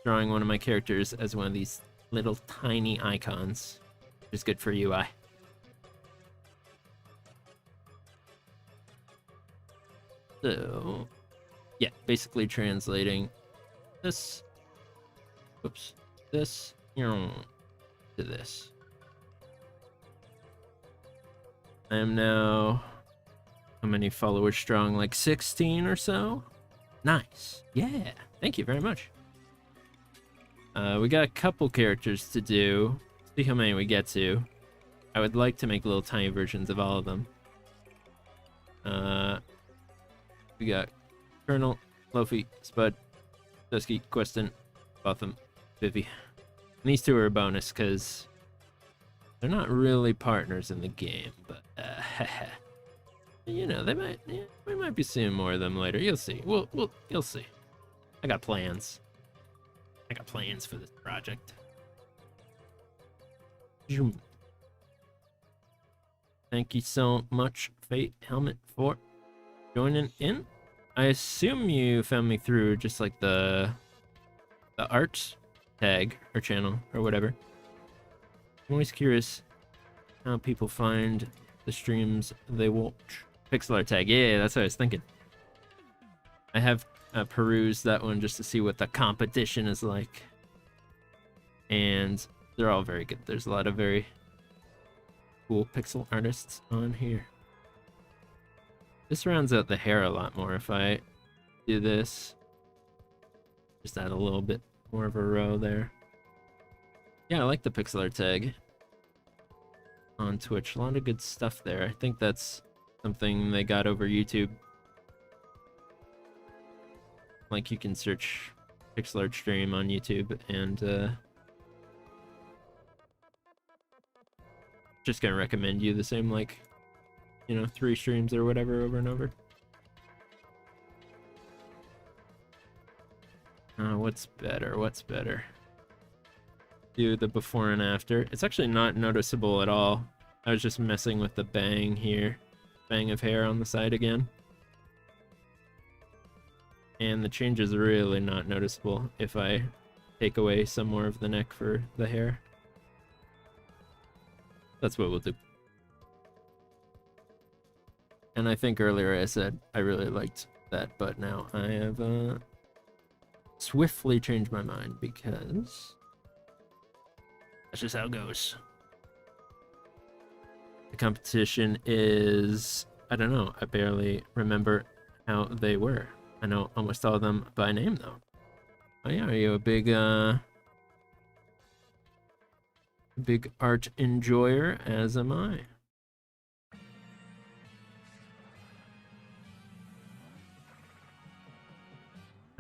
drawing one of my characters as one of these little tiny icons, which is good for UI. So, yeah, basically translating this, whoops, this, to this. I am now, how many followers strong? Like 16 or so? Nice. Yeah, thank you very much. We got a couple characters to do. See how many we get to. I would like to make little tiny versions of all of them. We got Colonel, Lofi, Spud, Dusky, Queston, Botham, Vivi. And these two are a bonus because they're not really partners in the game, but you know, they might. Yeah, we might be seeing more of them later. You'll see. You'll see. I got plans. I got plans for this project. Thank you so much, Fate Helmet, for joining in. I assume you found me through just like the art tag or channel or whatever. I'm always curious how people find the streams they watch. Pixel art tag, yeah, that's what I was thinking. I have perused that one just to see what the competition is like. And they're all very good. There's a lot of very cool pixel artists on here. This rounds out the hair a lot more. If I do this, just add a little bit more of a row there. Yeah, I like the pixel art tag on Twitch. A lot of good stuff there. I think that's something they got over YouTube. Like, you can search pixel art stream on YouTube and just gonna recommend you the same, like, you know, 3 streams or whatever over and over. What's better? What's better? Do the before and after. It's actually not noticeable at all. I was just messing with the bang here. Bang of hair on the side again. And the change is really not noticeable if I take away some more of the neck for the hair. That's what we'll do. And I think earlier I said I really liked that, but now I have swiftly changed my mind because that's just how it goes. The competition is, I don't know, I barely remember how they were. I know almost all of them by name though. Oh yeah, are you a big art enjoyer, as am I.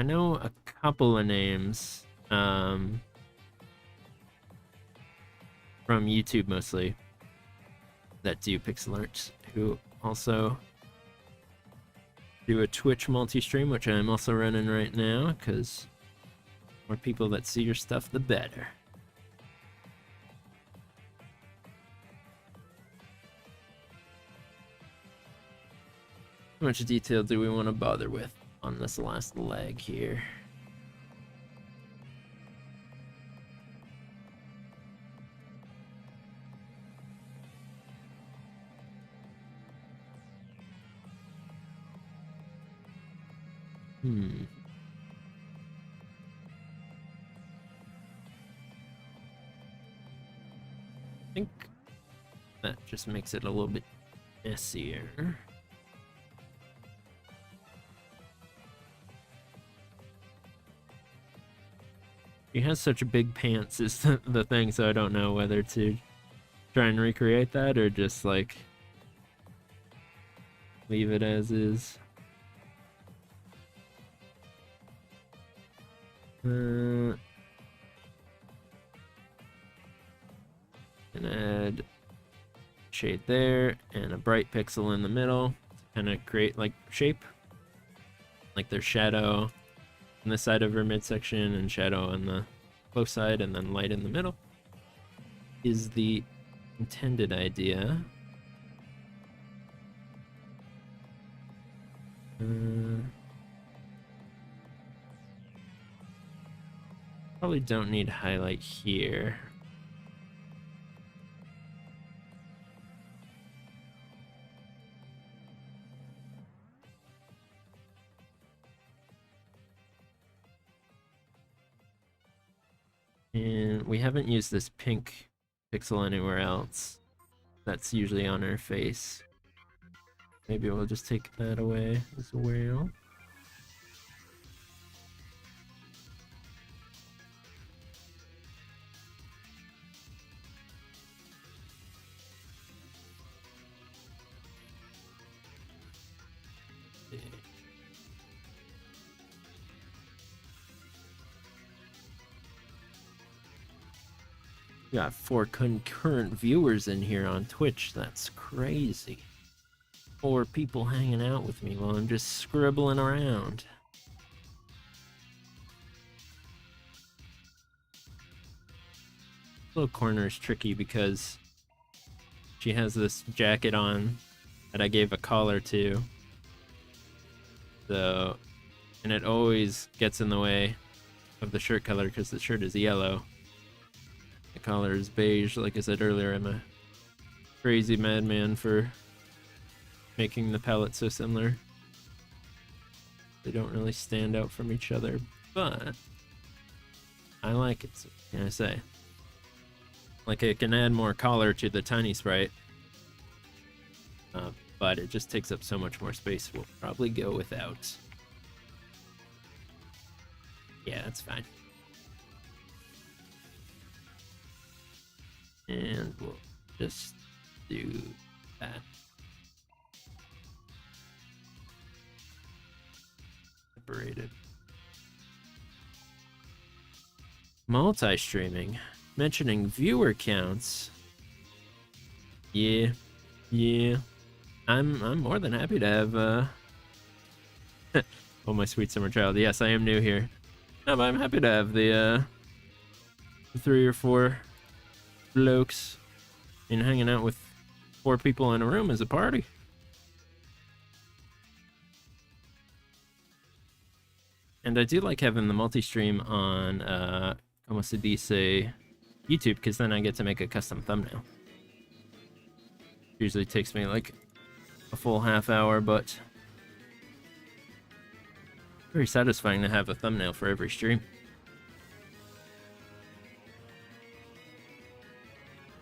I know a couple of names from YouTube mostly that do pixel art, who also do a Twitch multi-stream, which I'm also running right now, because more people that see your stuff, the better. How much detail do we want to bother with on this last leg here? I think that just makes it a little bit messier. He has such big pants is the thing, so I don't know whether to try and recreate that or just like leave it as is. And add shade there and a bright pixel in the middle to kind of create like shape, like there's shadow on this side of her midsection and shadow on the close side and then light in the middle is the intended idea. Probably don't need highlight here. And we haven't used this pink pixel anywhere else. That's usually on her face. Maybe we'll just take that away as well. Got 4 concurrent viewers in here on Twitch. That's crazy. 4 people hanging out with me while I'm just scribbling around. Little corner is tricky because she has this jacket on that I gave a collar to. So, and it always gets in the way of the shirt color because the shirt is yellow. The collar is beige. Like I said earlier, I'm a crazy madman for making the palette so similar. They don't really stand out from each other, but I like it. So what can I say? Like, I can add more color to the tiny sprite, but it just takes up so much more space. We'll probably go without. Yeah, that's fine. And we'll just do that. Separated. Multi-streaming. Mentioning viewer counts. Yeah. I'm more than happy to have oh, my sweet summer child. Yes, I am new here. No, but I'm happy to have the 3 or 4 blokes and hanging out with 4 people in a room is a party. And I do like having the multi-stream on como se dice YouTube, because then I get to make a custom thumbnail. Usually takes me like a full half hour, but very satisfying to have a thumbnail for every stream.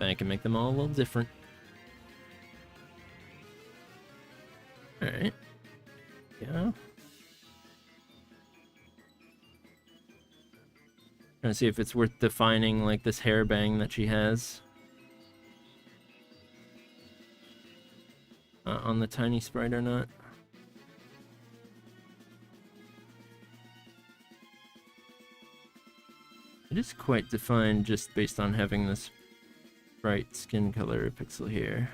Then I can make them all a little different. Alright. Yeah. Trying to see if it's worth defining like this hairbang that she has on the tiny sprite or not. It is quite defined just based on having this bright skin color pixel here.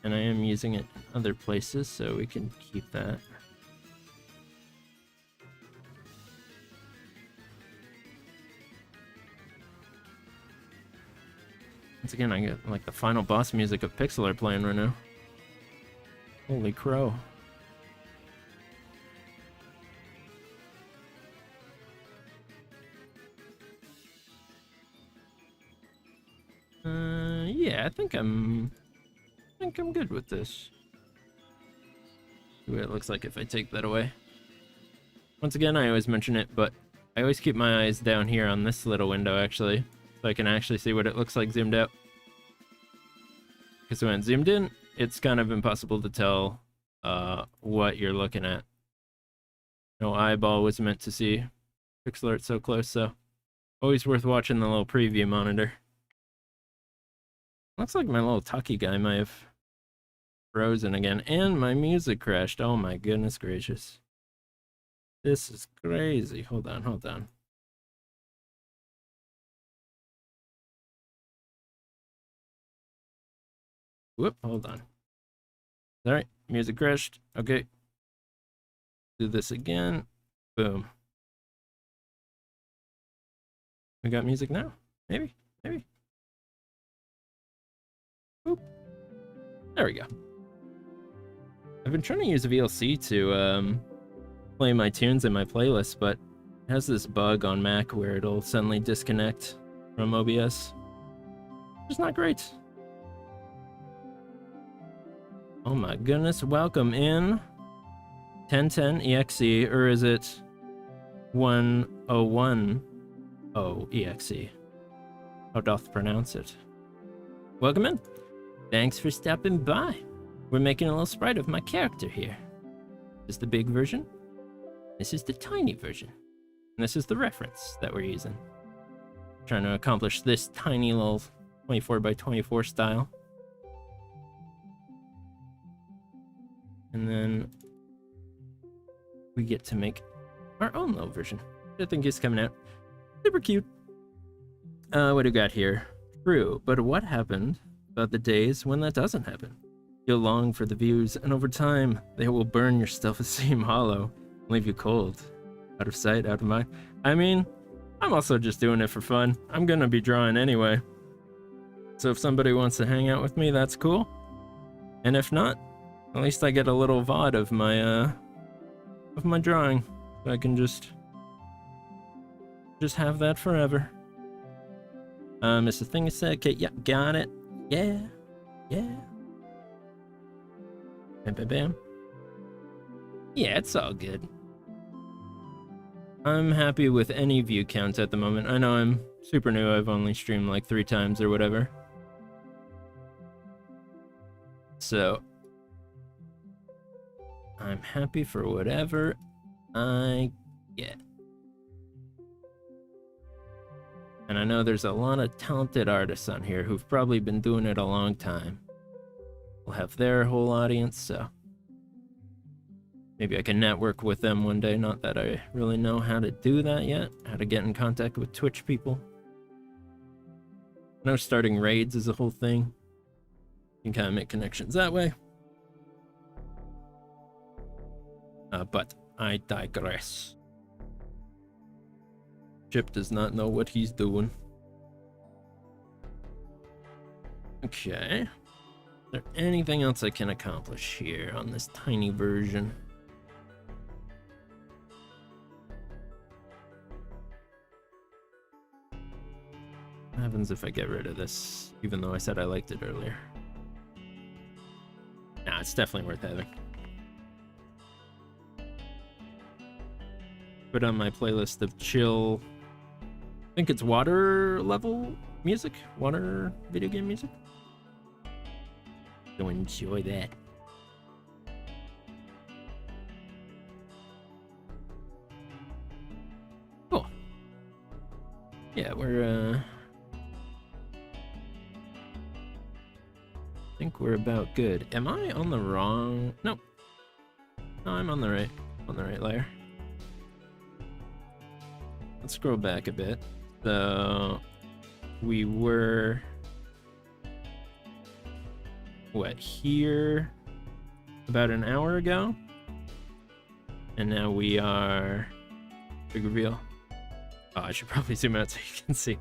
And I am using it in other places, so we can keep that. Once again, I get like the final boss music of Pixel playing right now. Holy crow. Yeah, I think I'm good with this. See what it looks like if I take that away. Once again, I always mention it, but I always keep my eyes down here on this little window, actually, so I can actually see what it looks like zoomed out. Because when zoomed in, it's kind of impossible to tell what you're looking at. No eyeball was meant to see pixel art so close, so always worth watching the little preview monitor. Looks like my little Taki guy might have frozen again, and my music crashed. Oh my goodness gracious. This is crazy. Hold on. Whoop, hold on. Alright, music crashed. Okay. Do this again. Boom. We got music now? Maybe. Oop. There we go. I've been trying to use VLC to play my tunes in my playlist, but it has this bug on Mac where it'll suddenly disconnect from OBS. It's not great. Oh my goodness, welcome in 1010 EXE, or is it 1010 EXE? How doth pronounce it? Welcome in. Thanks for stopping by. We're making a little sprite of my character here. This is the big version. This is the tiny version. And this is the reference that we're using. Trying to accomplish this tiny little 24x24 style. And then we get to make our own little version. I think is coming out super cute. What do we got here? True, but what happened about the days when that doesn't happen? You'll long for the views, and over time, they will burn your self-esteem hollow, leave you cold, out of sight, out of mind. I mean, I'm also just doing it for fun. I'm gonna be drawing anyway. So if somebody wants to hang out with me, that's cool. And if not, at least I get a little VOD of my of my drawing, so I can just have that forever. Mr. Thing said, okay, yeah, got it. Yeah. Bam, bam, bam. Yeah, it's all good. I'm happy with any view counts at the moment. I know I'm super new. I've only streamed like 3 times or whatever. So I'm happy for whatever I get. And I know there's a lot of talented artists on here who've probably been doing it a long time. We'll have their whole audience, so maybe I can network with them one day. Not that I really know how to do that yet, how to get in contact with Twitch people. I know starting raids is a whole thing. You can kind of make connections that way. But I digress. Chip does not know what he's doing. Okay. Is there anything else I can accomplish here on this tiny version? What happens if I get rid of this, even though I said I liked it earlier? Nah, it's definitely worth having. Put on my playlist of chill, I think it's water level music, water video game music. Go enjoy that. Cool. Yeah, we're I think we're about good. Am I on the wrong? Nope. No, I'm on the right layer. Let's scroll back a bit. So we were what, here about an hour ago, and now we are big reveal. Oh, I should probably zoom out so you can see.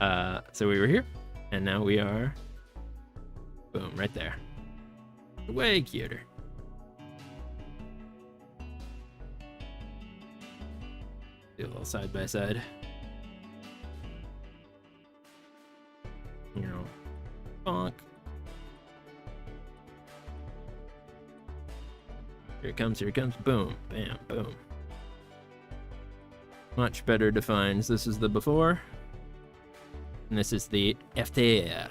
So we were here, and now we are boom right there. Way cuter. Do a little side by side. You know, bonk. Here it comes, boom, bam, boom. Much better defined. This is the before, and this is the after.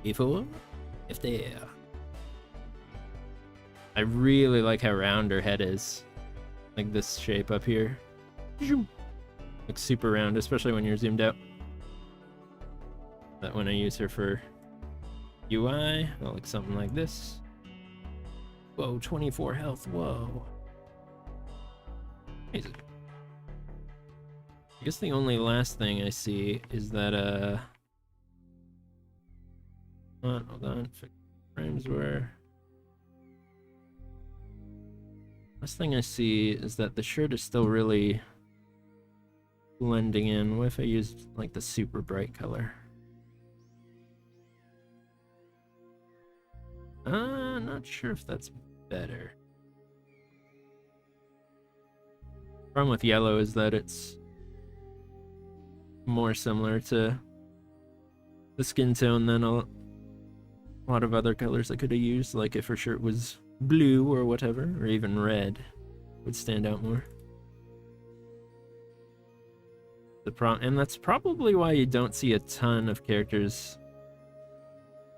Before, after. I really like how round her head is. Like this shape up here. Looks super round, especially when you're zoomed out. That when I use her for UI, it'll look something like this. Whoa, 24 health, whoa. Amazing. I guess the only last thing I see is that, hold on, frames were... Last thing I see is that the shirt is still really blending in. What if I used, like, the super bright color? Not sure if that's better. Problem with yellow is that it's more similar to the skin tone than a lot of other colors I could have used. Like if her shirt was blue or whatever, or even red, would stand out more. And that's probably why you don't see a ton of characters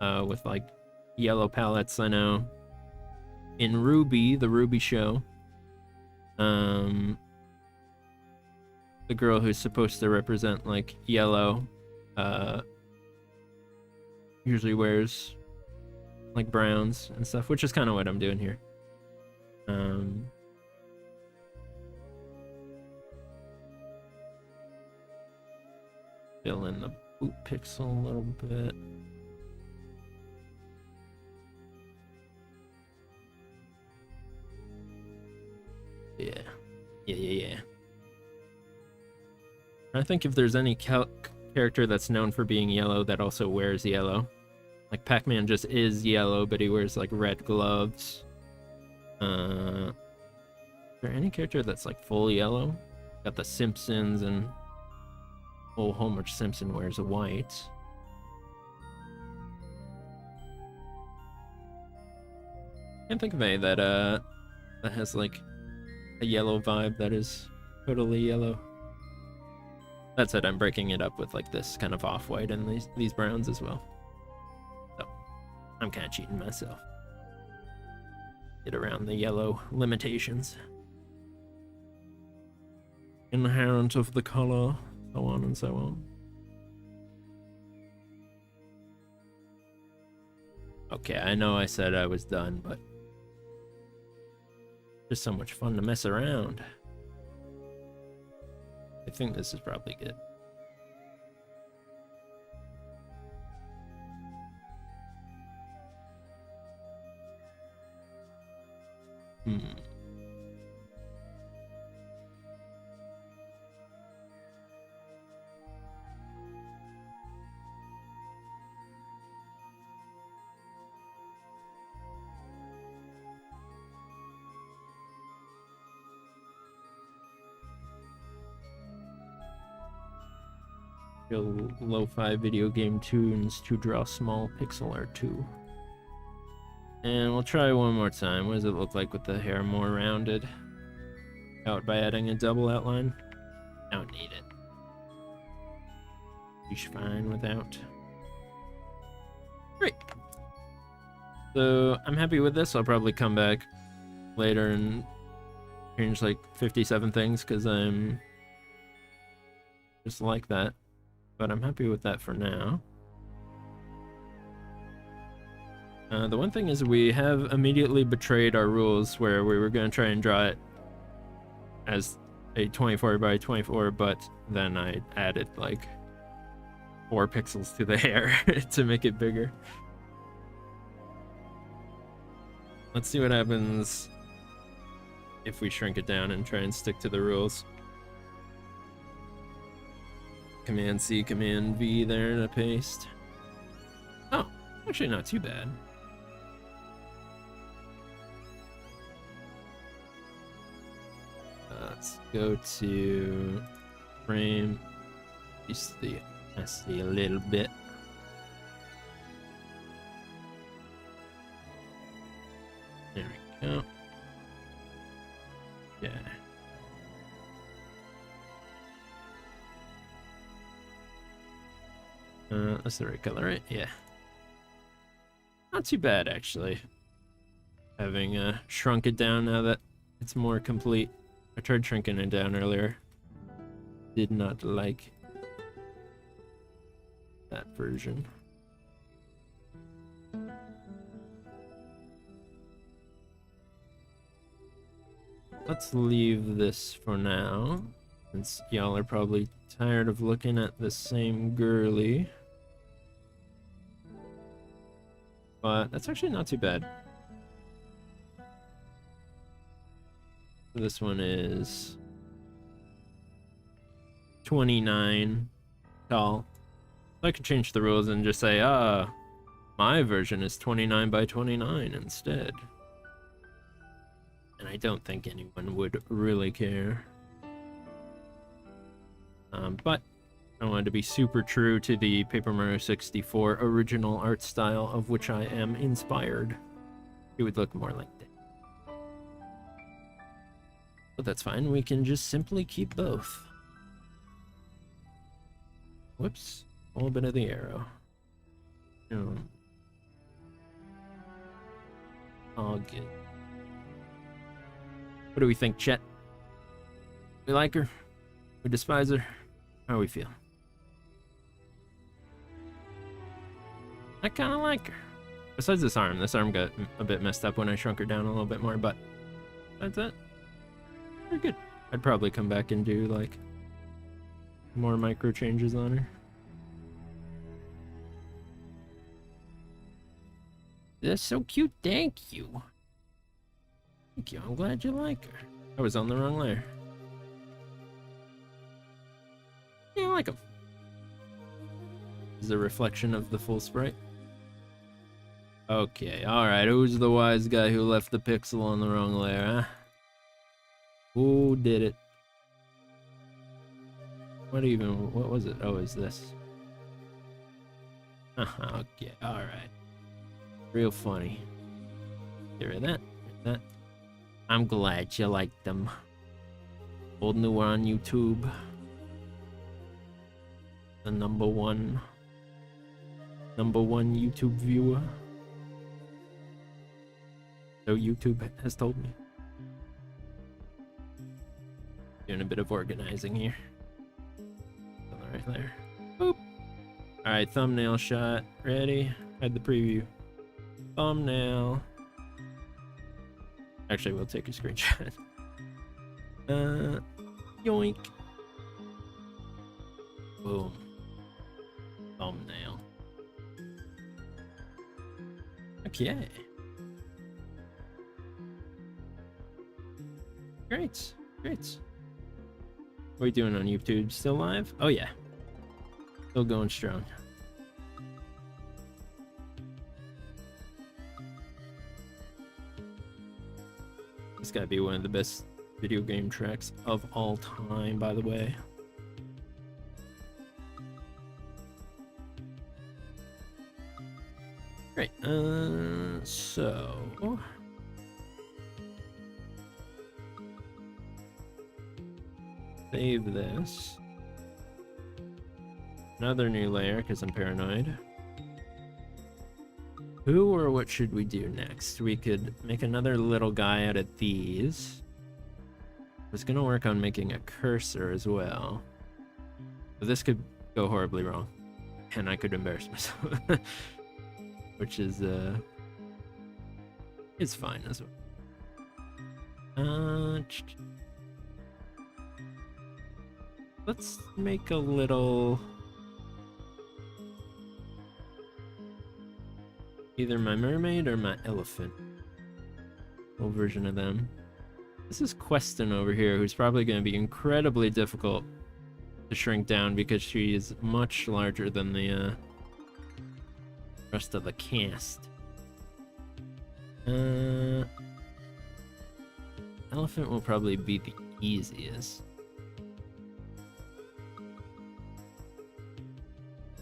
with like yellow palettes. I know in Ruby, the Ruby show, the girl who's supposed to represent like yellow usually wears like browns and stuff, which is kind of what I'm doing here. Fill in the boot pixel a little bit. Yeah. I think if there's any character that's known for being yellow that also wears yellow, like Pac-Man just is yellow, but he wears like red gloves. there any character that's like full yellow? Got the Simpsons and Homer Simpson wears a white. Can't think of any that has like a yellow vibe that is totally yellow. That said, I'm breaking it up with like this kind of off-white and these browns as well. So I'm kind of cheating myself. Get around the yellow limitations. Inherent of the color, so on and so on. Okay, I know I said I was done, but just so much fun to mess around. I think this is probably good. Lo-fi video game tunes to draw small pixel art too. And we'll try one more time. What does it look like with the hair more rounded out by adding a double outline? Don't need it. You're fine without. Great. So I'm happy with this. I'll probably come back later and change like 57 things because I'm just like that. But I'm happy with that for now. The one thing is we have immediately betrayed our rules where we were going to try and draw it as a 24 by 24, but then I added like 4 pixels to the hair to make it bigger. Let's see what happens if we shrink it down and try and stick to the rules. Command C, Command V there to paste. Oh, actually not too bad. Let's go to frame, increase the opacity a little bit. There we go. Yeah. That's the right color, right? Yeah. Not too bad, actually. Having shrunk it down now that it's more complete. I tried shrinking it down earlier. Did not like that version. Let's leave this for now, since y'all are probably tired of looking at the same girly. But that's actually not too bad. This one is 29 tall. I could change the rules and just say, my version is 29 by 29 instead. And I don't think anyone would really care. But I wanted to be super true to the Paper Mario 64 original art style of which I am inspired. It would look more like that. But that's fine, we can just simply keep both. Whoops, a little bit of the arrow. All good. What do we think, Chet? We like her? We despise her? How do we feel? I kind of like her. Besides this arm got a bit messed up when I shrunk her down a little bit more, but that's it. We're good. I'd probably come back and do like more micro changes on her. That's so cute, thank you. Thank you, I'm glad you like her. I was on the wrong layer. Yeah, I like him. Is a reflection of the full sprite. Okay, alright, who's the wise guy who left the pixel on the wrong layer, huh? Who did it? What was it? Oh, is this? Okay, alright. Real funny. Get rid of that. That. I'm glad you liked them. Old new on YouTube. The number one YouTube viewer. So YouTube has told me. Doing a bit of organizing here. Right there. Boop. Alright, thumbnail shot. Ready? Had the preview. Thumbnail. Actually, we'll take a screenshot. Yoink. Boom. Thumbnail. Okay. Great. Great. What are you doing on YouTube? Still live? Oh yeah. Still going strong. This gotta be one of the best video game tracks of all time, by the way. Great. So save this. Another new layer because I'm paranoid. Who or what should we do next? We could make another little guy out of these. I was gonna work on making a cursor as well. But this could go horribly wrong. And I could embarrass myself. Which is it's fine as well. Let's make a little either my mermaid or my elephant. Little version of them. This is Queston over here, who's probably going to be incredibly difficult to shrink down because she is much larger than the rest of the cast. Elephant will probably be the easiest.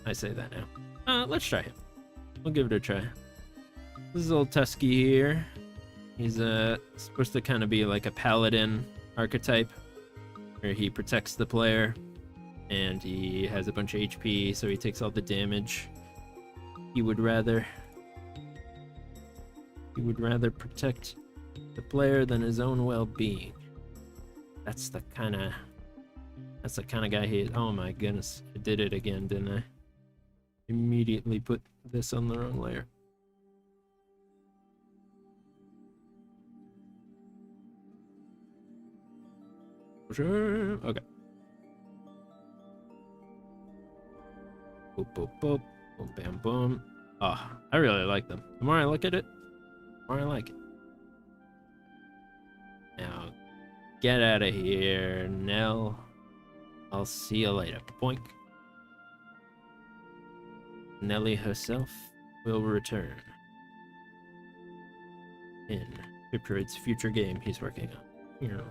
I say that now. Let's try him. We'll give it a try. This is old Tusky here. He's supposed to kind of be like a paladin archetype, where he protects the player, and he has a bunch of HP, so he takes all the damage. He would rather protect the player than his own well-being. That's the kind of guy he is. Oh my goodness, I did it again, didn't I? Immediately put this on the wrong layer. Sure. Okay. Boop, boop, boop. Boom, bam, boom. Oh, I really like them. The more I look at it, the more I like it. Now, get out of here, Nell. I'll see you later. Boink. Nelly herself will return in Chiptroid's future game he's working on. You know.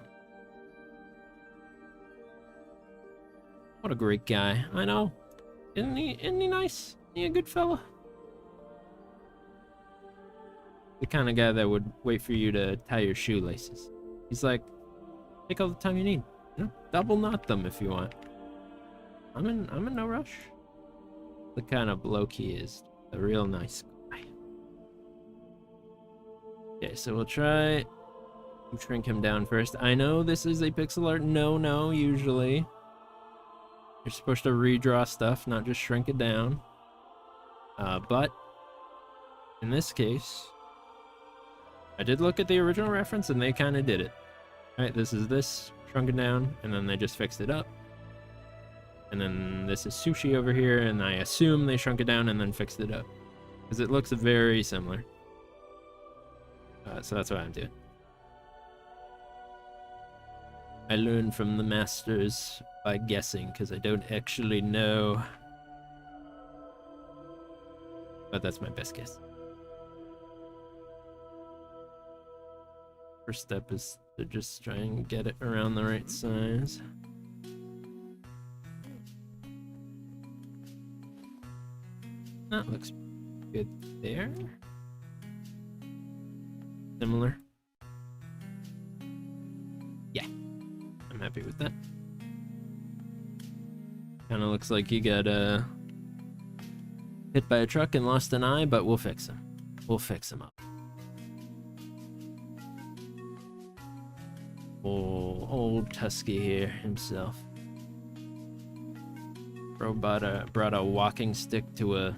What a great guy. I know. Isn't he nice? Isn't he a good fella? The kind of guy that would wait for you to tie your shoelaces. He's like, take all the time you need. You know? Double knot them if you want. I'm in no rush. The kind of bloke he is. A real nice guy. Okay, so we'll try to shrink him down first. I know this is a pixel art no usually. You're supposed to redraw stuff, not just shrink it down. But in this case, I did look at the original reference and they kind of did it. Alright, this is this, shrunk it down, and then they just fixed it up. And then this is Sushi over here, and I assume they shrunk it down and then fixed it up. Because it looks very similar. So that's what I'm doing. I learn from the masters by guessing, because I don't actually know. But that's my best guess. First step is to just try and get it around the right size. That looks good there. Similar. Yeah, I'm happy with that. Kind of looks like he got hit by a truck and lost an eye, but we'll fix him. We'll fix him up. Oh, old Tusky here himself. Bro brought a walking stick to a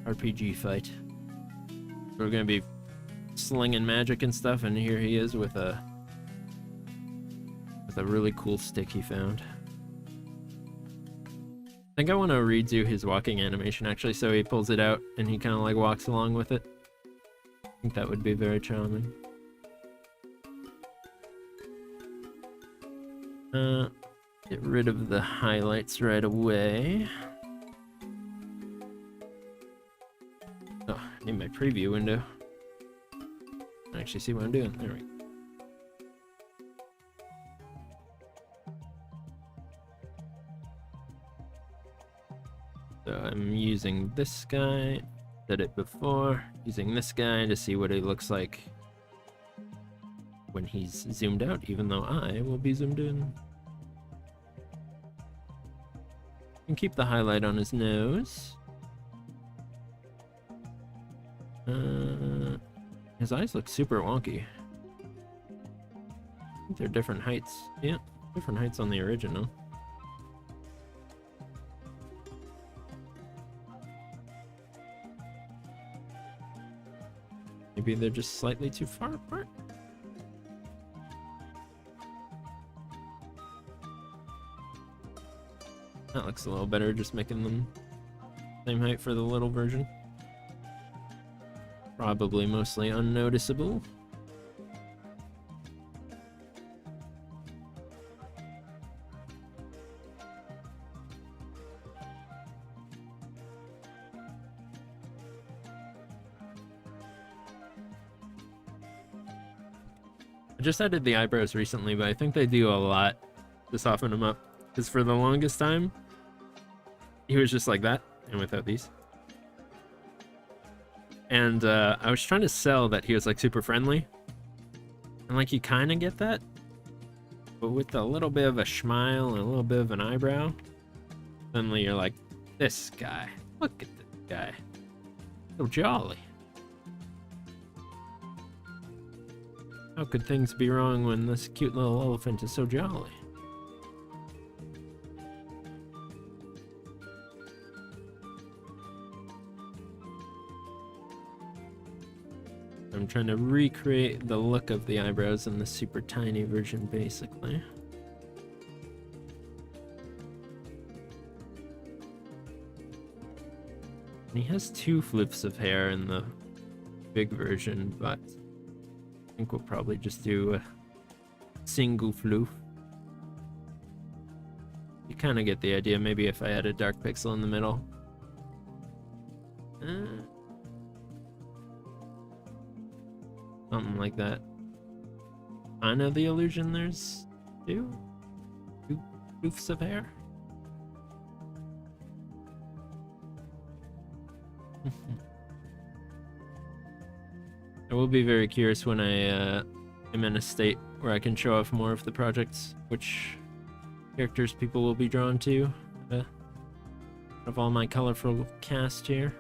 RPG fight. We're gonna be slinging magic and stuff, and here he is with a really cool stick he found. I think I want to redo his walking animation actually, so he pulls it out and he kind of like walks along with it. I think that would be very charming. Get rid of the highlights right away. Oh, I need my preview window. I actually see what I'm doing. There we go. So I'm using this guy, did it before, using this guy to see what he looks like when he's zoomed out, even though I will be zoomed in. And keep the highlight on his nose. His eyes look super wonky. I think they're different heights. Yeah, different heights on the original. Maybe they're just slightly too far apart. That looks a little better, just making them same height for the little version. Probably mostly unnoticeable. I just added the eyebrows recently, but I think they do a lot to soften them up. Because for the longest time, he was just like that, and without these. And I was trying to sell that he was like super friendly. And like you kind of get that. But with a little bit of a smile and a little bit of an eyebrow, suddenly you're like, this guy, look at this guy. So jolly. How could things be wrong when this cute little elephant is so jolly? I'm trying to recreate the look of the eyebrows in the super tiny version, basically. And he has 2 floofs of hair in the big version, but I think we'll probably just do a single floof. You kind of get the idea, maybe if I had a dark pixel in the middle. Something like that. I know the illusion there's two floofs of hair. I will be very curious when I am in a state where I can show off more of the projects, which characters people will be drawn to out of all my colorful cast here.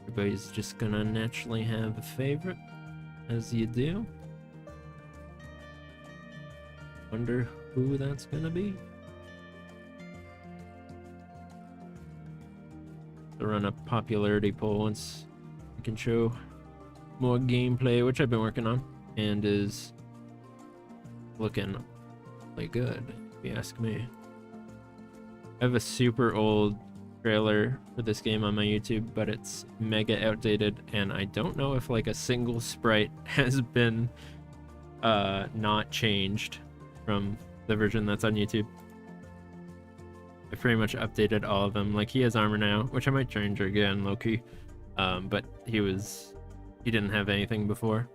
Everybody's just gonna naturally have a favorite, as you do. Wonder who that's gonna be. To run a popularity poll once I can show more gameplay, which I've been working on, and is looking really good, if you ask me. I have a super old trailer for this game on my YouTube, but it's mega outdated, and I don't know if like a single sprite has been not changed from the version that's on YouTube. I pretty much updated all of them. Like, he has armor now, which I might change again, low-key. But he didn't have anything before.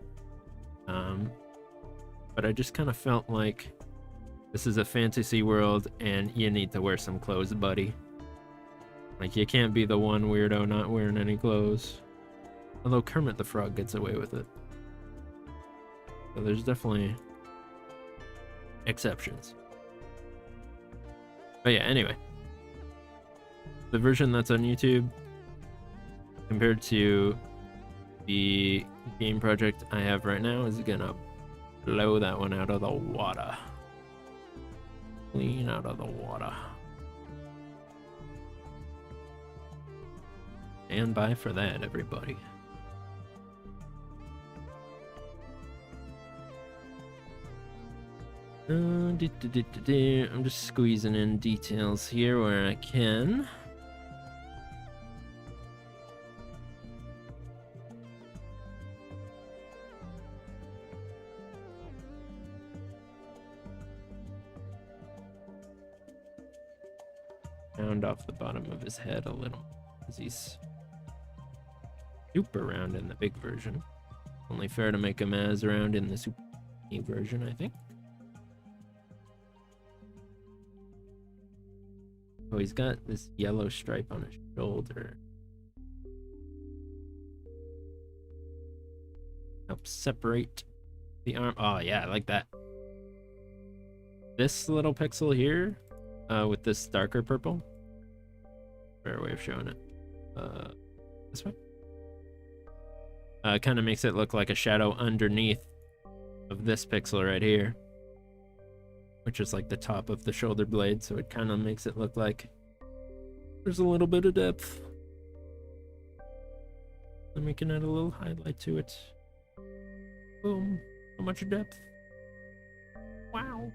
But I just kind of felt like this is a fantasy world and you need to wear some clothes, buddy. Like, you can't be the one weirdo not wearing any clothes. Although Kermit the Frog gets away with it. So there's definitely exceptions. But yeah, anyway. The version that's on YouTube compared to the game project I have right now is gonna blow that one out of the water. Clean out of the water. Stand by for that, everybody. I'm just squeezing in details here where I can. Round off the bottom of his head a little, because he's super round in the big version. Only fair to make him as round in the super version, I think. Oh, he's got this yellow stripe on his shoulder. Helps separate the arm. Oh yeah, I like that. This little pixel here, with this darker purple. Fair way of showing it. This way. Kind of makes it look like a shadow underneath of this pixel right here, which is like the top of the shoulder blade, so it kind of makes it look like there's a little bit of depth. Then we can add a little highlight to it. Boom. So much depth. Wow.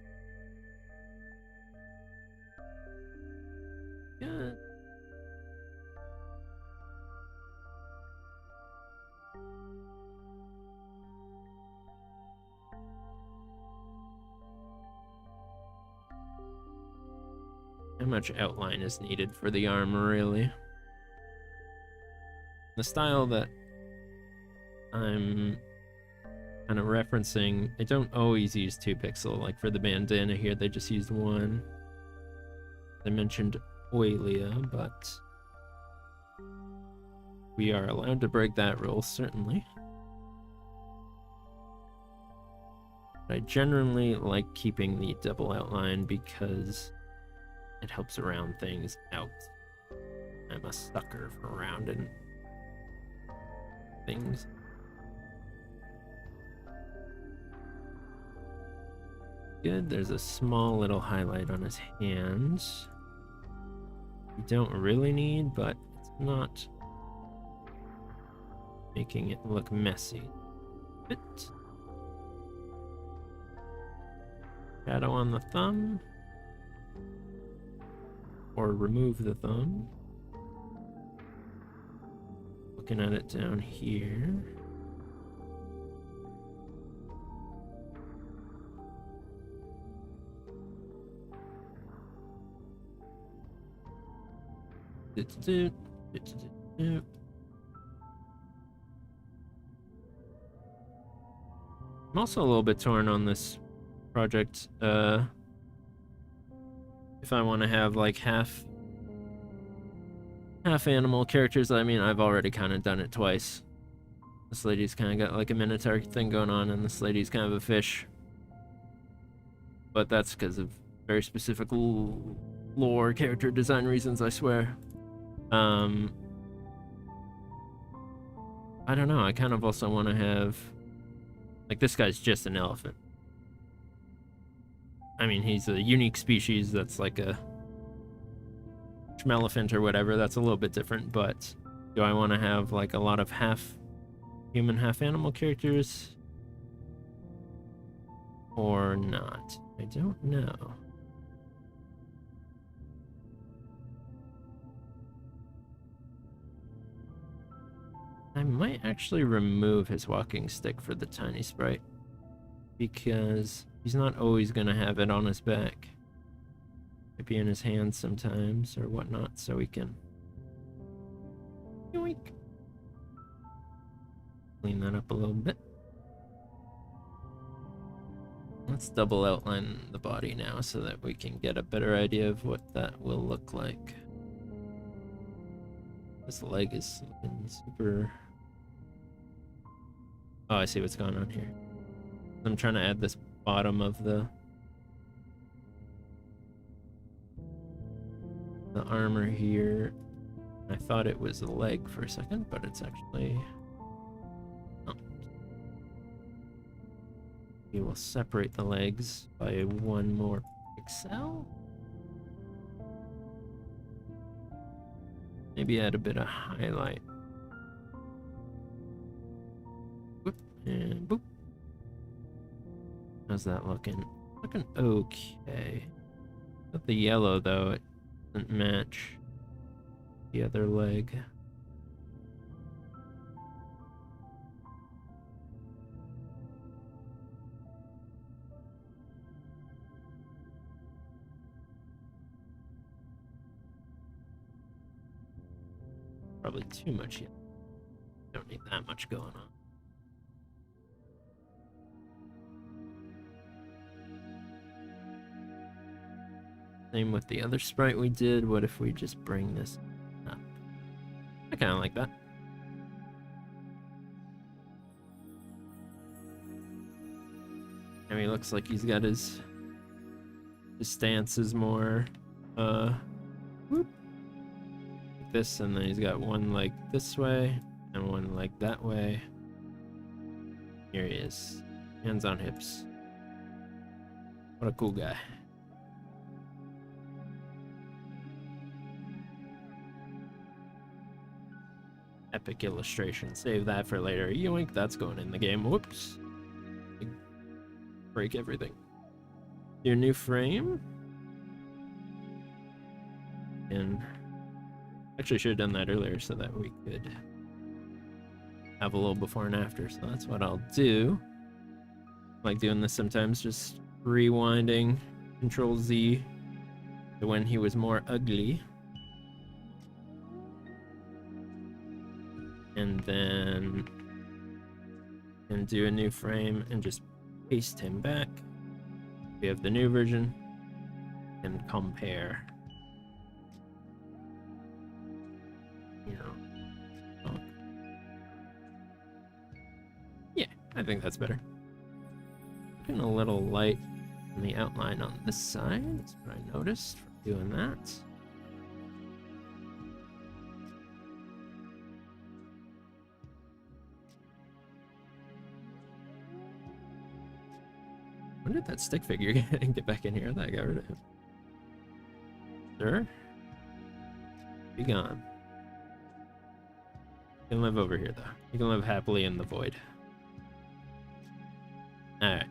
Yeah. How much outline is needed for the arm, really? The style that I'm kind of referencing, they don't always use 2 pixel. Like for the bandana here, they just used 1. They mentioned Oilia, but we are allowed to break that rule, certainly. I generally like keeping the double outline because it helps round things out. I'm a sucker for rounding things. Good, there's a small little highlight on his hands. You don't really need, but it's not making it look messy. Bit. Shadow on the thumb. Or remove the thumb. Looking at it down here. I'm also a little bit torn on this project. If I want to have like half animal characters. I mean, I've already kind of done it twice. This lady's kind of got like a minotaur thing going on, and this lady's kind of a fish. But that's because of very specific lore character design reasons, I swear. I don't know, I kind of also want to have, like, this guy's just an elephant. I mean, he's a unique species that's like a schmelephant or whatever. That's a little bit different, but do I want to have like a lot of half human, half animal characters or not? I don't know. I might actually remove his walking stick for the tiny sprite, because he's not always going to have it on his back. I be in his hands sometimes or whatnot, so we can yoink, clean that up a little bit. Let's double outline the body now so that we can get a better idea of what that will look like. This leg is looking super... Oh, I see what's going on here. I'm trying to add this bottom of the armor here. I thought it was a leg for a second, but it's actually... Oh. We will separate the legs by one more pixel. Maybe add a bit of highlight. Whoop, and boop. How's that looking? Looking okay. But the yellow, though, it doesn't match the other leg. Probably too much yet. Don't need that much going on. Same with the other sprite we did. What if we just bring this up? I kind of like that. I mean, it looks like he's got his stance is more whoop, like this, and then he's got one leg this way and one leg that way. Here he is, hands on hips. What a cool guy. Epic illustration. Save that for later. Yoink, that's going in the game. Whoops. Break everything. Your new frame. And actually should have done that earlier so that we could have a little before and after. So that's what I'll do. I like doing this sometimes, just rewinding Control Z to when he was more ugly. And then and do a new frame and just paste him back. We have the new version and compare. You know. Oh. Yeah, I think that's better. Getting a little light on the outline on this side. That's what I noticed from doing that. When did that stick figure get back in here? I thought I got rid of him. Sir? Be gone. You can live over here, though. You can live happily in the void. Alright.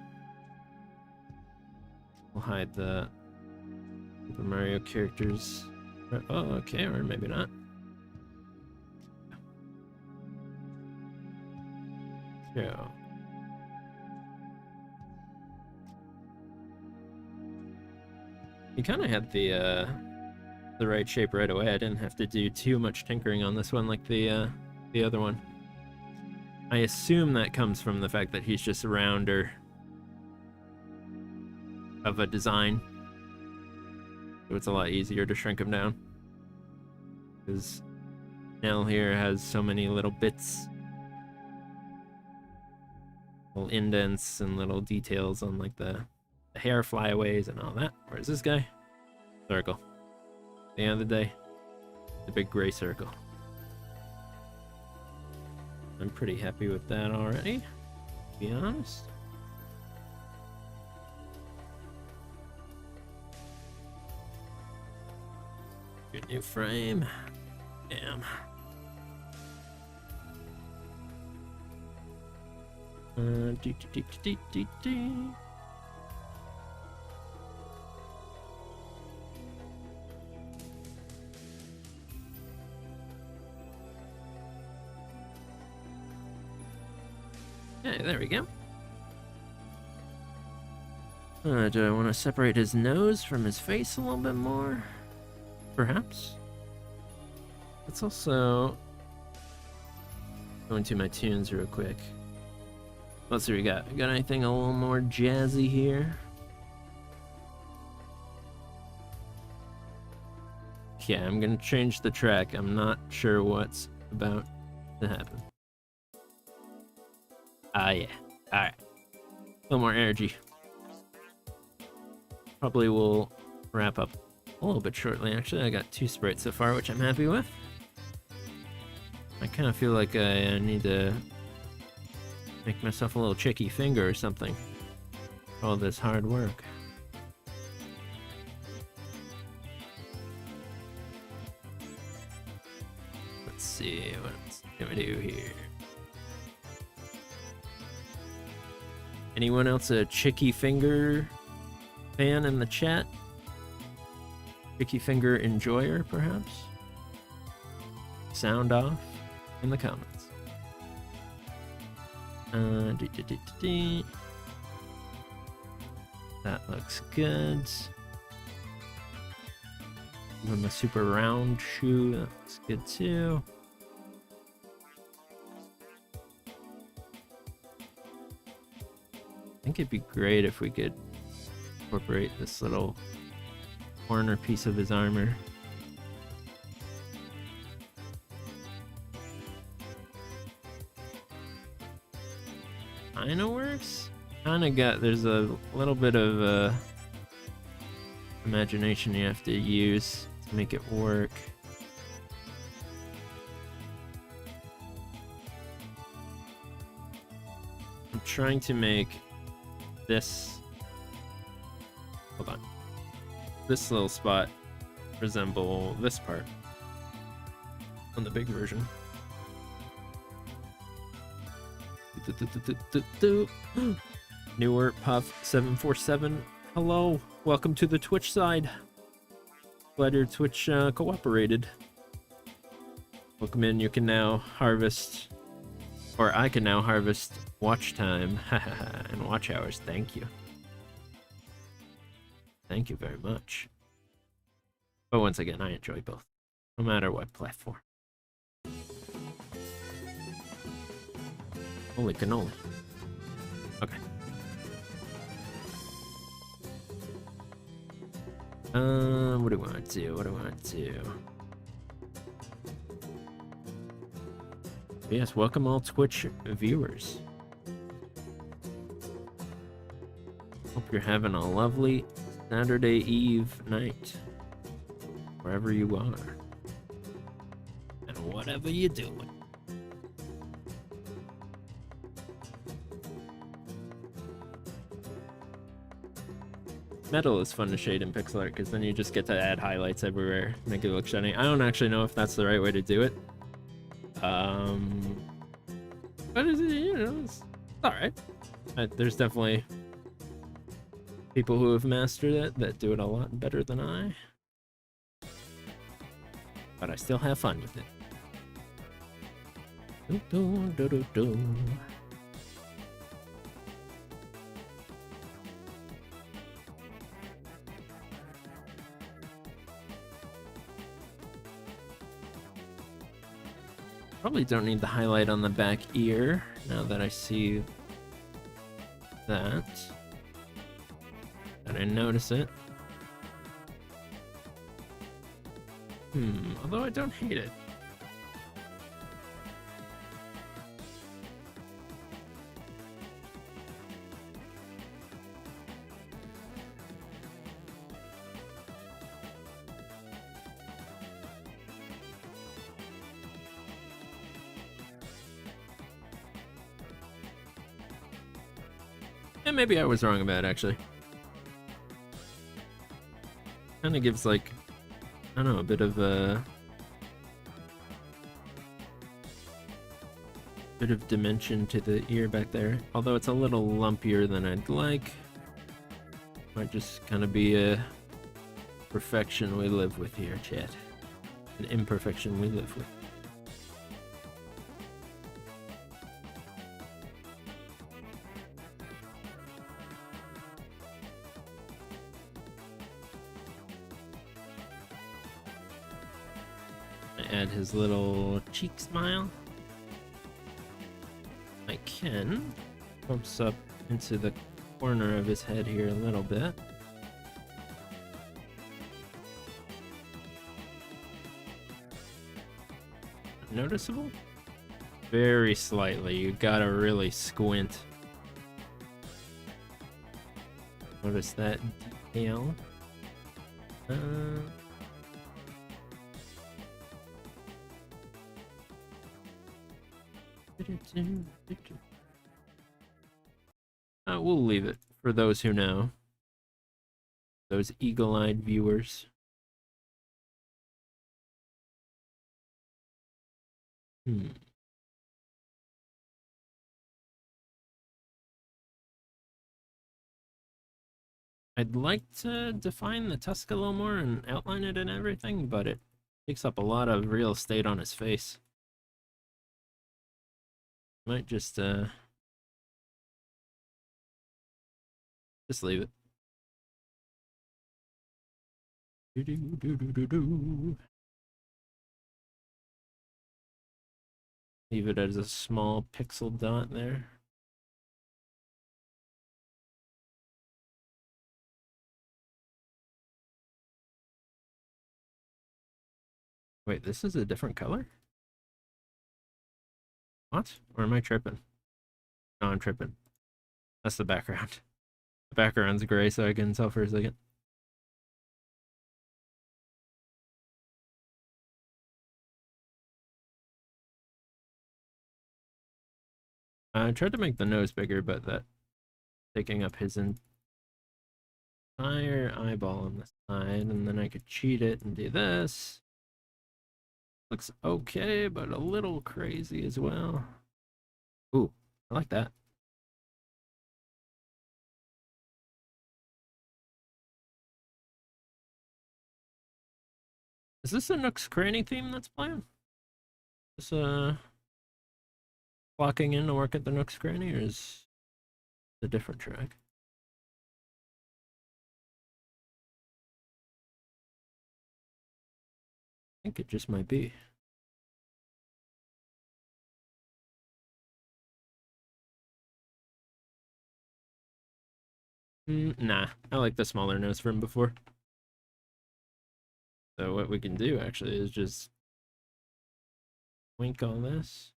We'll hide the Super Mario characters. Oh, okay, or maybe not. Yeah. He kind of had the right shape right away. I didn't have to do too much tinkering on this one like the other one. I assume that comes from the fact that he's just a rounder of a design. So it's a lot easier to shrink him down. Because Nell here has so many little bits. Little indents and little details on like the hair flyaways and all that. Where's this guy? Circle. At the end of the day, the big gray circle. I'm pretty happy with that already, to be honest. Good new frame. Damn. Okay, there we go. Do I want to separate his nose from his face a little bit more? Perhaps? Let's also go into my tunes real quick. Let's see what we got. We got anything a little more jazzy here? Yeah, I'm gonna change the track. I'm not sure what's about to happen. Yeah. Alright. A little more energy. Probably will wrap up a little bit shortly, actually. I got 2 sprites so far, which I'm happy with. I kind of feel like I need to make myself a little chicky finger or something for all this hard work. Let's see, what else can we do here? Anyone else a chicky finger fan in the chat? Chicky finger enjoyer, perhaps? Sound off in the comments. That looks good. Give him a super round shoe. That looks good too. I think it'd be great if we could incorporate this little corner piece of his armor. Kinda works. There's a little bit of imagination you have to use to make it work. I'm trying to make this, hold on, this little spot resemble this part on the big version. Newer Puff 747. Hello, welcome to the Twitch side. Glad your Twitch cooperated. Welcome in. You can now harvest, or I can now harvest watch time and watch hours. Thank you. Thank you very much. But once again, I enjoy both, no matter what platform. Holy cannoli. Okay. What do I want to do? What do I want to do? Yes, welcome all Twitch viewers. Hope you're having a lovely Saturday Eve night, wherever you are, and whatever you're doing. Metal is fun to shade in pixel art because then you just get to add highlights everywhere, make it look shiny. I don't actually know if that's the right way to do it. But it's alright. There's definitely people who have mastered it that do it a lot better than I. But I still have fun with it. Probably don't need the highlight on the back ear, now that I see that. I didn't notice it. Although I don't hate it. Maybe I was wrong about it, actually. Kind of gives, like, I don't know, a bit of dimension to the ear back there. Although it's a little lumpier than I'd like. Might just kind of be a perfection we live with here, chat. An imperfection we live with. Add his little cheek smile. I can bumps up into the corner of his head here a little bit. Noticeable? Very slightly. You gotta really squint. Notice that detail. We'll leave it for those who know. Those eagle-eyed viewers. I'd like to define the tusk a little more and outline it and everything, but it takes up a lot of real estate on his face. Might just leave it. Leave it as a small pixel dot there. Wait, this is a different color? What? Or am I tripping? No, I'm tripping. That's the background. The background's gray, so I can tell for a second. I tried to make the nose bigger, but that taking up his entire eyeball on the side, and then I could cheat it and do this. Looks okay, but a little crazy as well. Ooh, I like that. Is this a Nook's Cranny theme that's playing? Is clocking in to work at the Nook's Cranny, or is it a different track? I think it just might be. Nah, I like the smaller nose from before. So what we can do actually is just wink all this,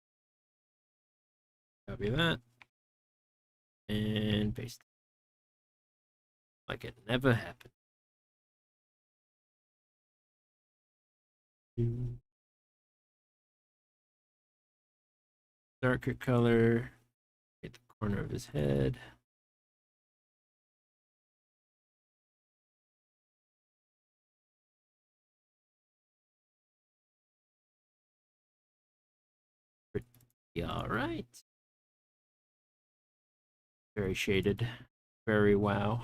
copy that, and paste. Like it never happened. Darker color, hit the corner of his head. All right. Very shaded. Very wow.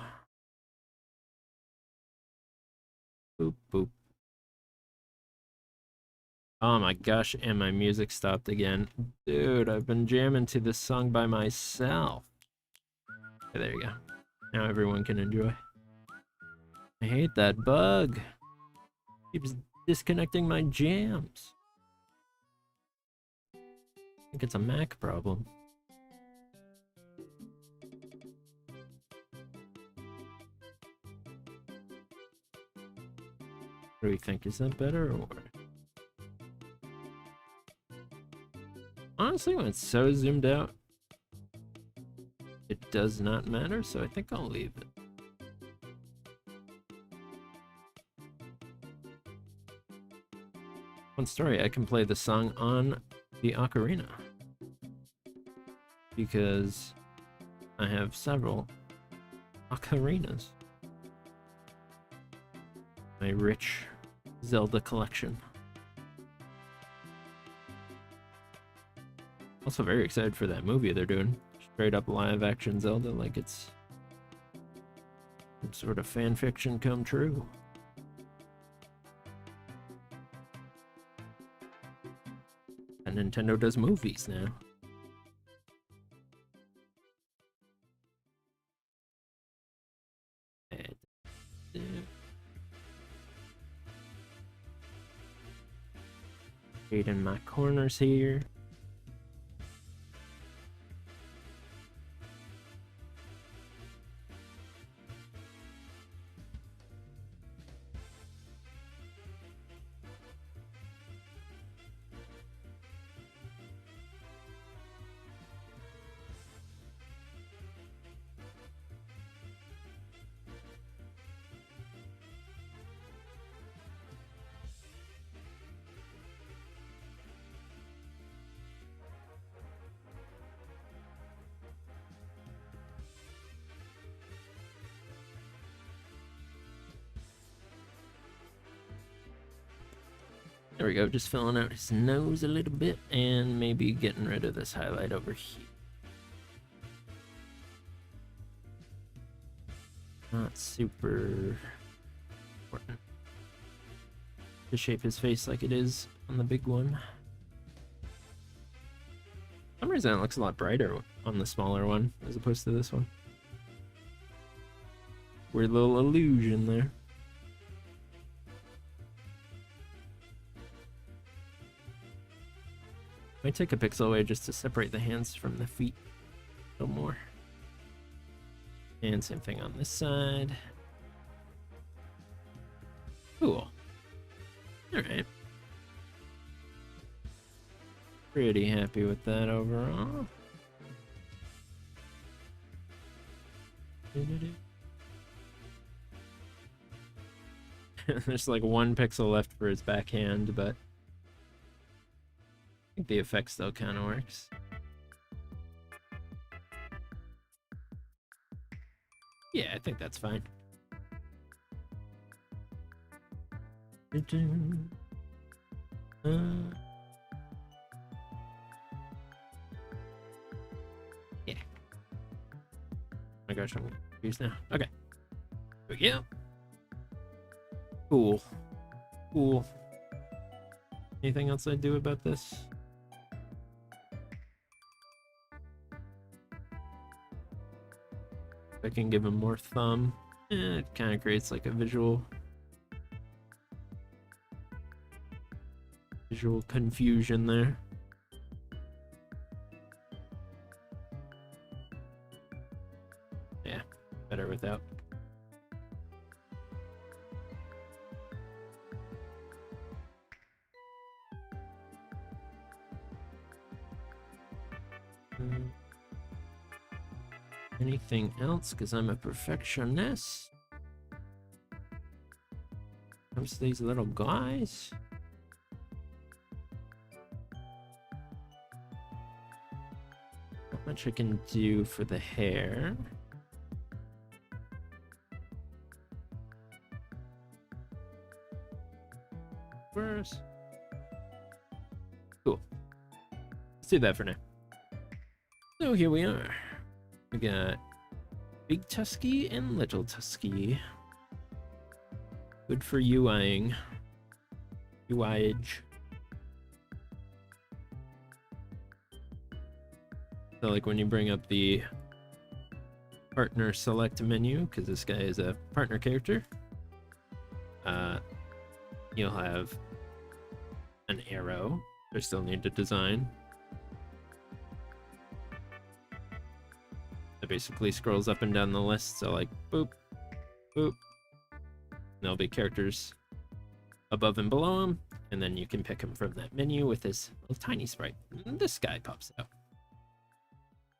Boop, boop. Oh my gosh, and my music stopped again. Dude, I've been jamming to this song by myself. Okay, there you go. Now everyone can enjoy. I hate that bug. Keeps disconnecting my jams. I think it's a Mac problem. What do you think? Is that better or? Honestly, when it's so zoomed out, it does not matter, so I think I'll leave it. One story, I can play the song on the ocarina because I have several ocarinas. My rich Zelda collection. Also very excited for that movie they're doing. Straight up live action Zelda, like it's some sort of fan fiction come true. And Nintendo does movies now. Shading my corners here. There we go, just filling out his nose a little bit and maybe getting rid of this highlight over here. Not super important to shape his face like it is on the big one. For some reason it looks a lot brighter on the smaller one as opposed to this one. Weird little illusion there. Might take a pixel away just to separate the hands from the feet a little more. And same thing on this side. Cool. Alright. Pretty happy with that overall. There's like 1 pixel left for his backhand, but I think the effect still kind of works. Yeah, I think that's fine. Yeah. Oh my gosh, I'm confused now. Okay. Here we go. Cool. Cool. Anything else I'd do about this? I can give him more thumb. It kind of creates like a visual confusion there. Yeah, better without. Anything else? Because I'm a perfectionist. Comes to these little guys. Not much I can do for the hair. Where's? Cool. Let's do that for now. So here we are. We got Big Tusky and Little Tusky. Good for UIing. UIage. So like when you bring up the partner select menu, because this guy is a partner character, you'll have an arrow. I still need to design. It basically scrolls up and down the list, so like boop, boop. And there'll be characters above and below him, and then you can pick him from that menu with this little tiny sprite. And this guy pops out.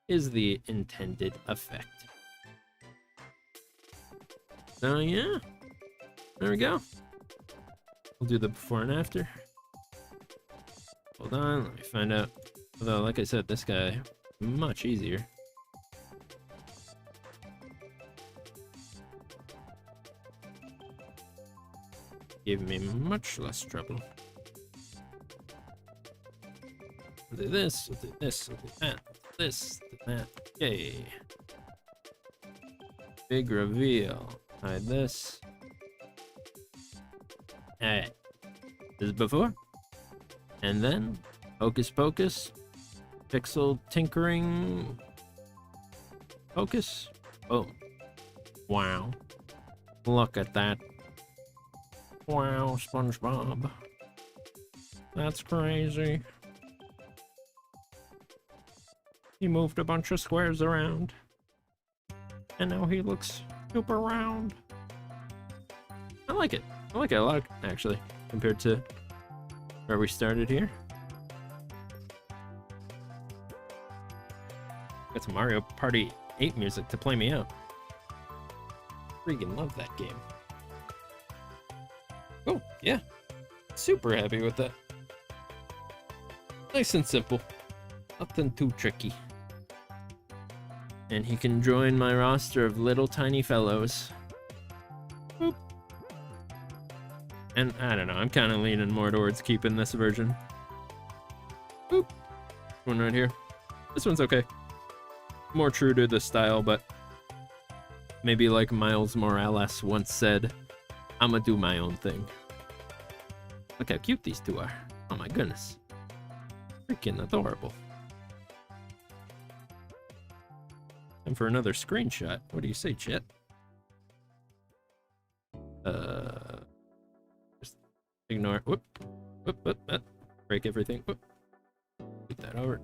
Is the intended effect. So yeah, there we go. We'll do the before and after. Hold on, let me find out. Although, like I said, this guy, much easier. Gave me much less trouble. I'll do this, I'll do this, I'll do that, this, that. Yay. Big reveal. Hide this. Alright. This is before. And then, hocus pocus. Pixel tinkering. Focus. Boom. Wow. Look at that. Wow, SpongeBob. That's crazy. He moved a bunch of squares around. And now he looks super round. I like it. I like it a lot, actually, compared to where we started here. Got some Mario Party 8 music to play me out. Freaking love that game. Oh, yeah. Super happy with that. Nice and simple. Nothing too tricky. And he can join my roster of little tiny fellows. Boop. And I don't know, I'm kind of leaning more towards keeping this version. Boop. One right here. This one's okay. More true to the style, but maybe like Miles Morales once said, I'ma do my own thing. Look how cute these two are. Oh my goodness. Freaking adorable. And for another screenshot. What do you say, chat? Just ignore. Whoop. Whoop, whoop, whoop. Break everything. Whoop. Get that over.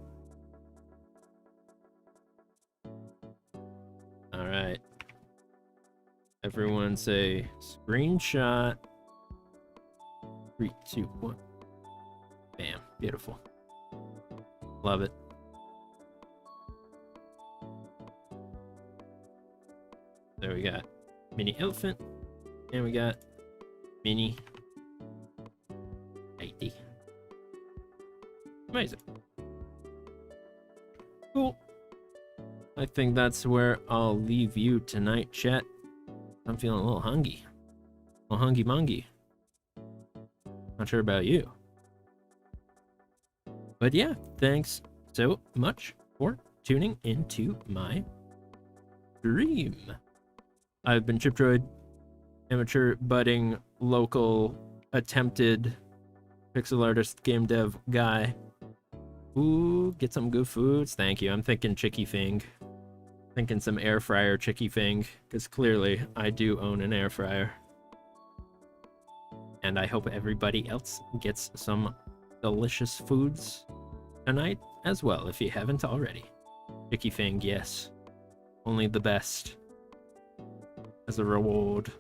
Alright. Everyone say screenshot. 3, 2, 1. Bam. Beautiful. Love it. There we got mini elephant, and we got mini ID. Amazing. Cool. I think that's where I'll leave you tonight, chat. I'm feeling a little hungry. A little hungry-mungy. Not sure about you. But yeah, thanks so much for tuning into my stream. I've been Chiptroid, amateur, budding, local, attempted pixel artist, game dev guy. Ooh, get some good foods. Thank you. I'm thinking chicky fing. Thinking some air fryer chicky fing, because clearly I do own an air fryer. And I hope everybody else gets some delicious foods tonight as well, if you haven't already. Chicky fing, yes. Only the best. As a reward.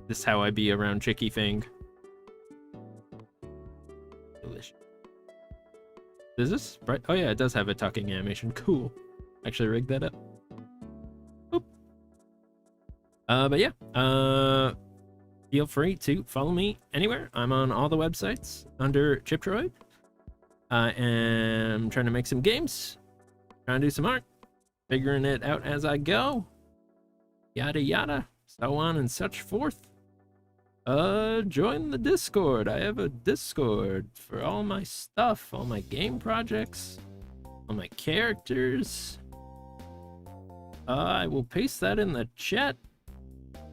This is how I be around chicky fing. Delicious. Is this right? Oh yeah, it does have a talking animation. Cool. Actually rigged that up. Boop. But yeah. Feel free to follow me anywhere. I'm on all the websites under Chiptroid. I am trying to make some games. Trying to do some art. Figuring it out as I go. Yada yada. So on and such forth. Join the Discord. I have a Discord for all my stuff, all my game projects, all my characters. I will paste that in the chat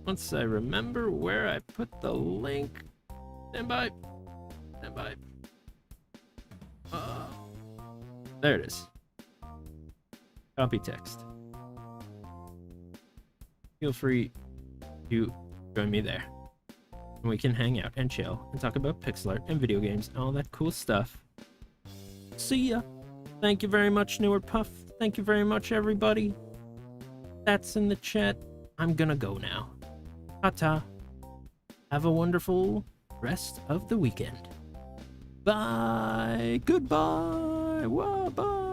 once I remember where I put the link. Stand by. Stand by. There it is. Copy text. Feel free to join me there. And we can hang out and chill and talk about pixel art and video games and all that cool stuff. See ya. Thank you very much, Newer Puff. Thank you very much, everybody. That's in the chat. I'm gonna go now. Ta-ta. Have a wonderful rest of the weekend. Bye. Goodbye. Whoa, bye.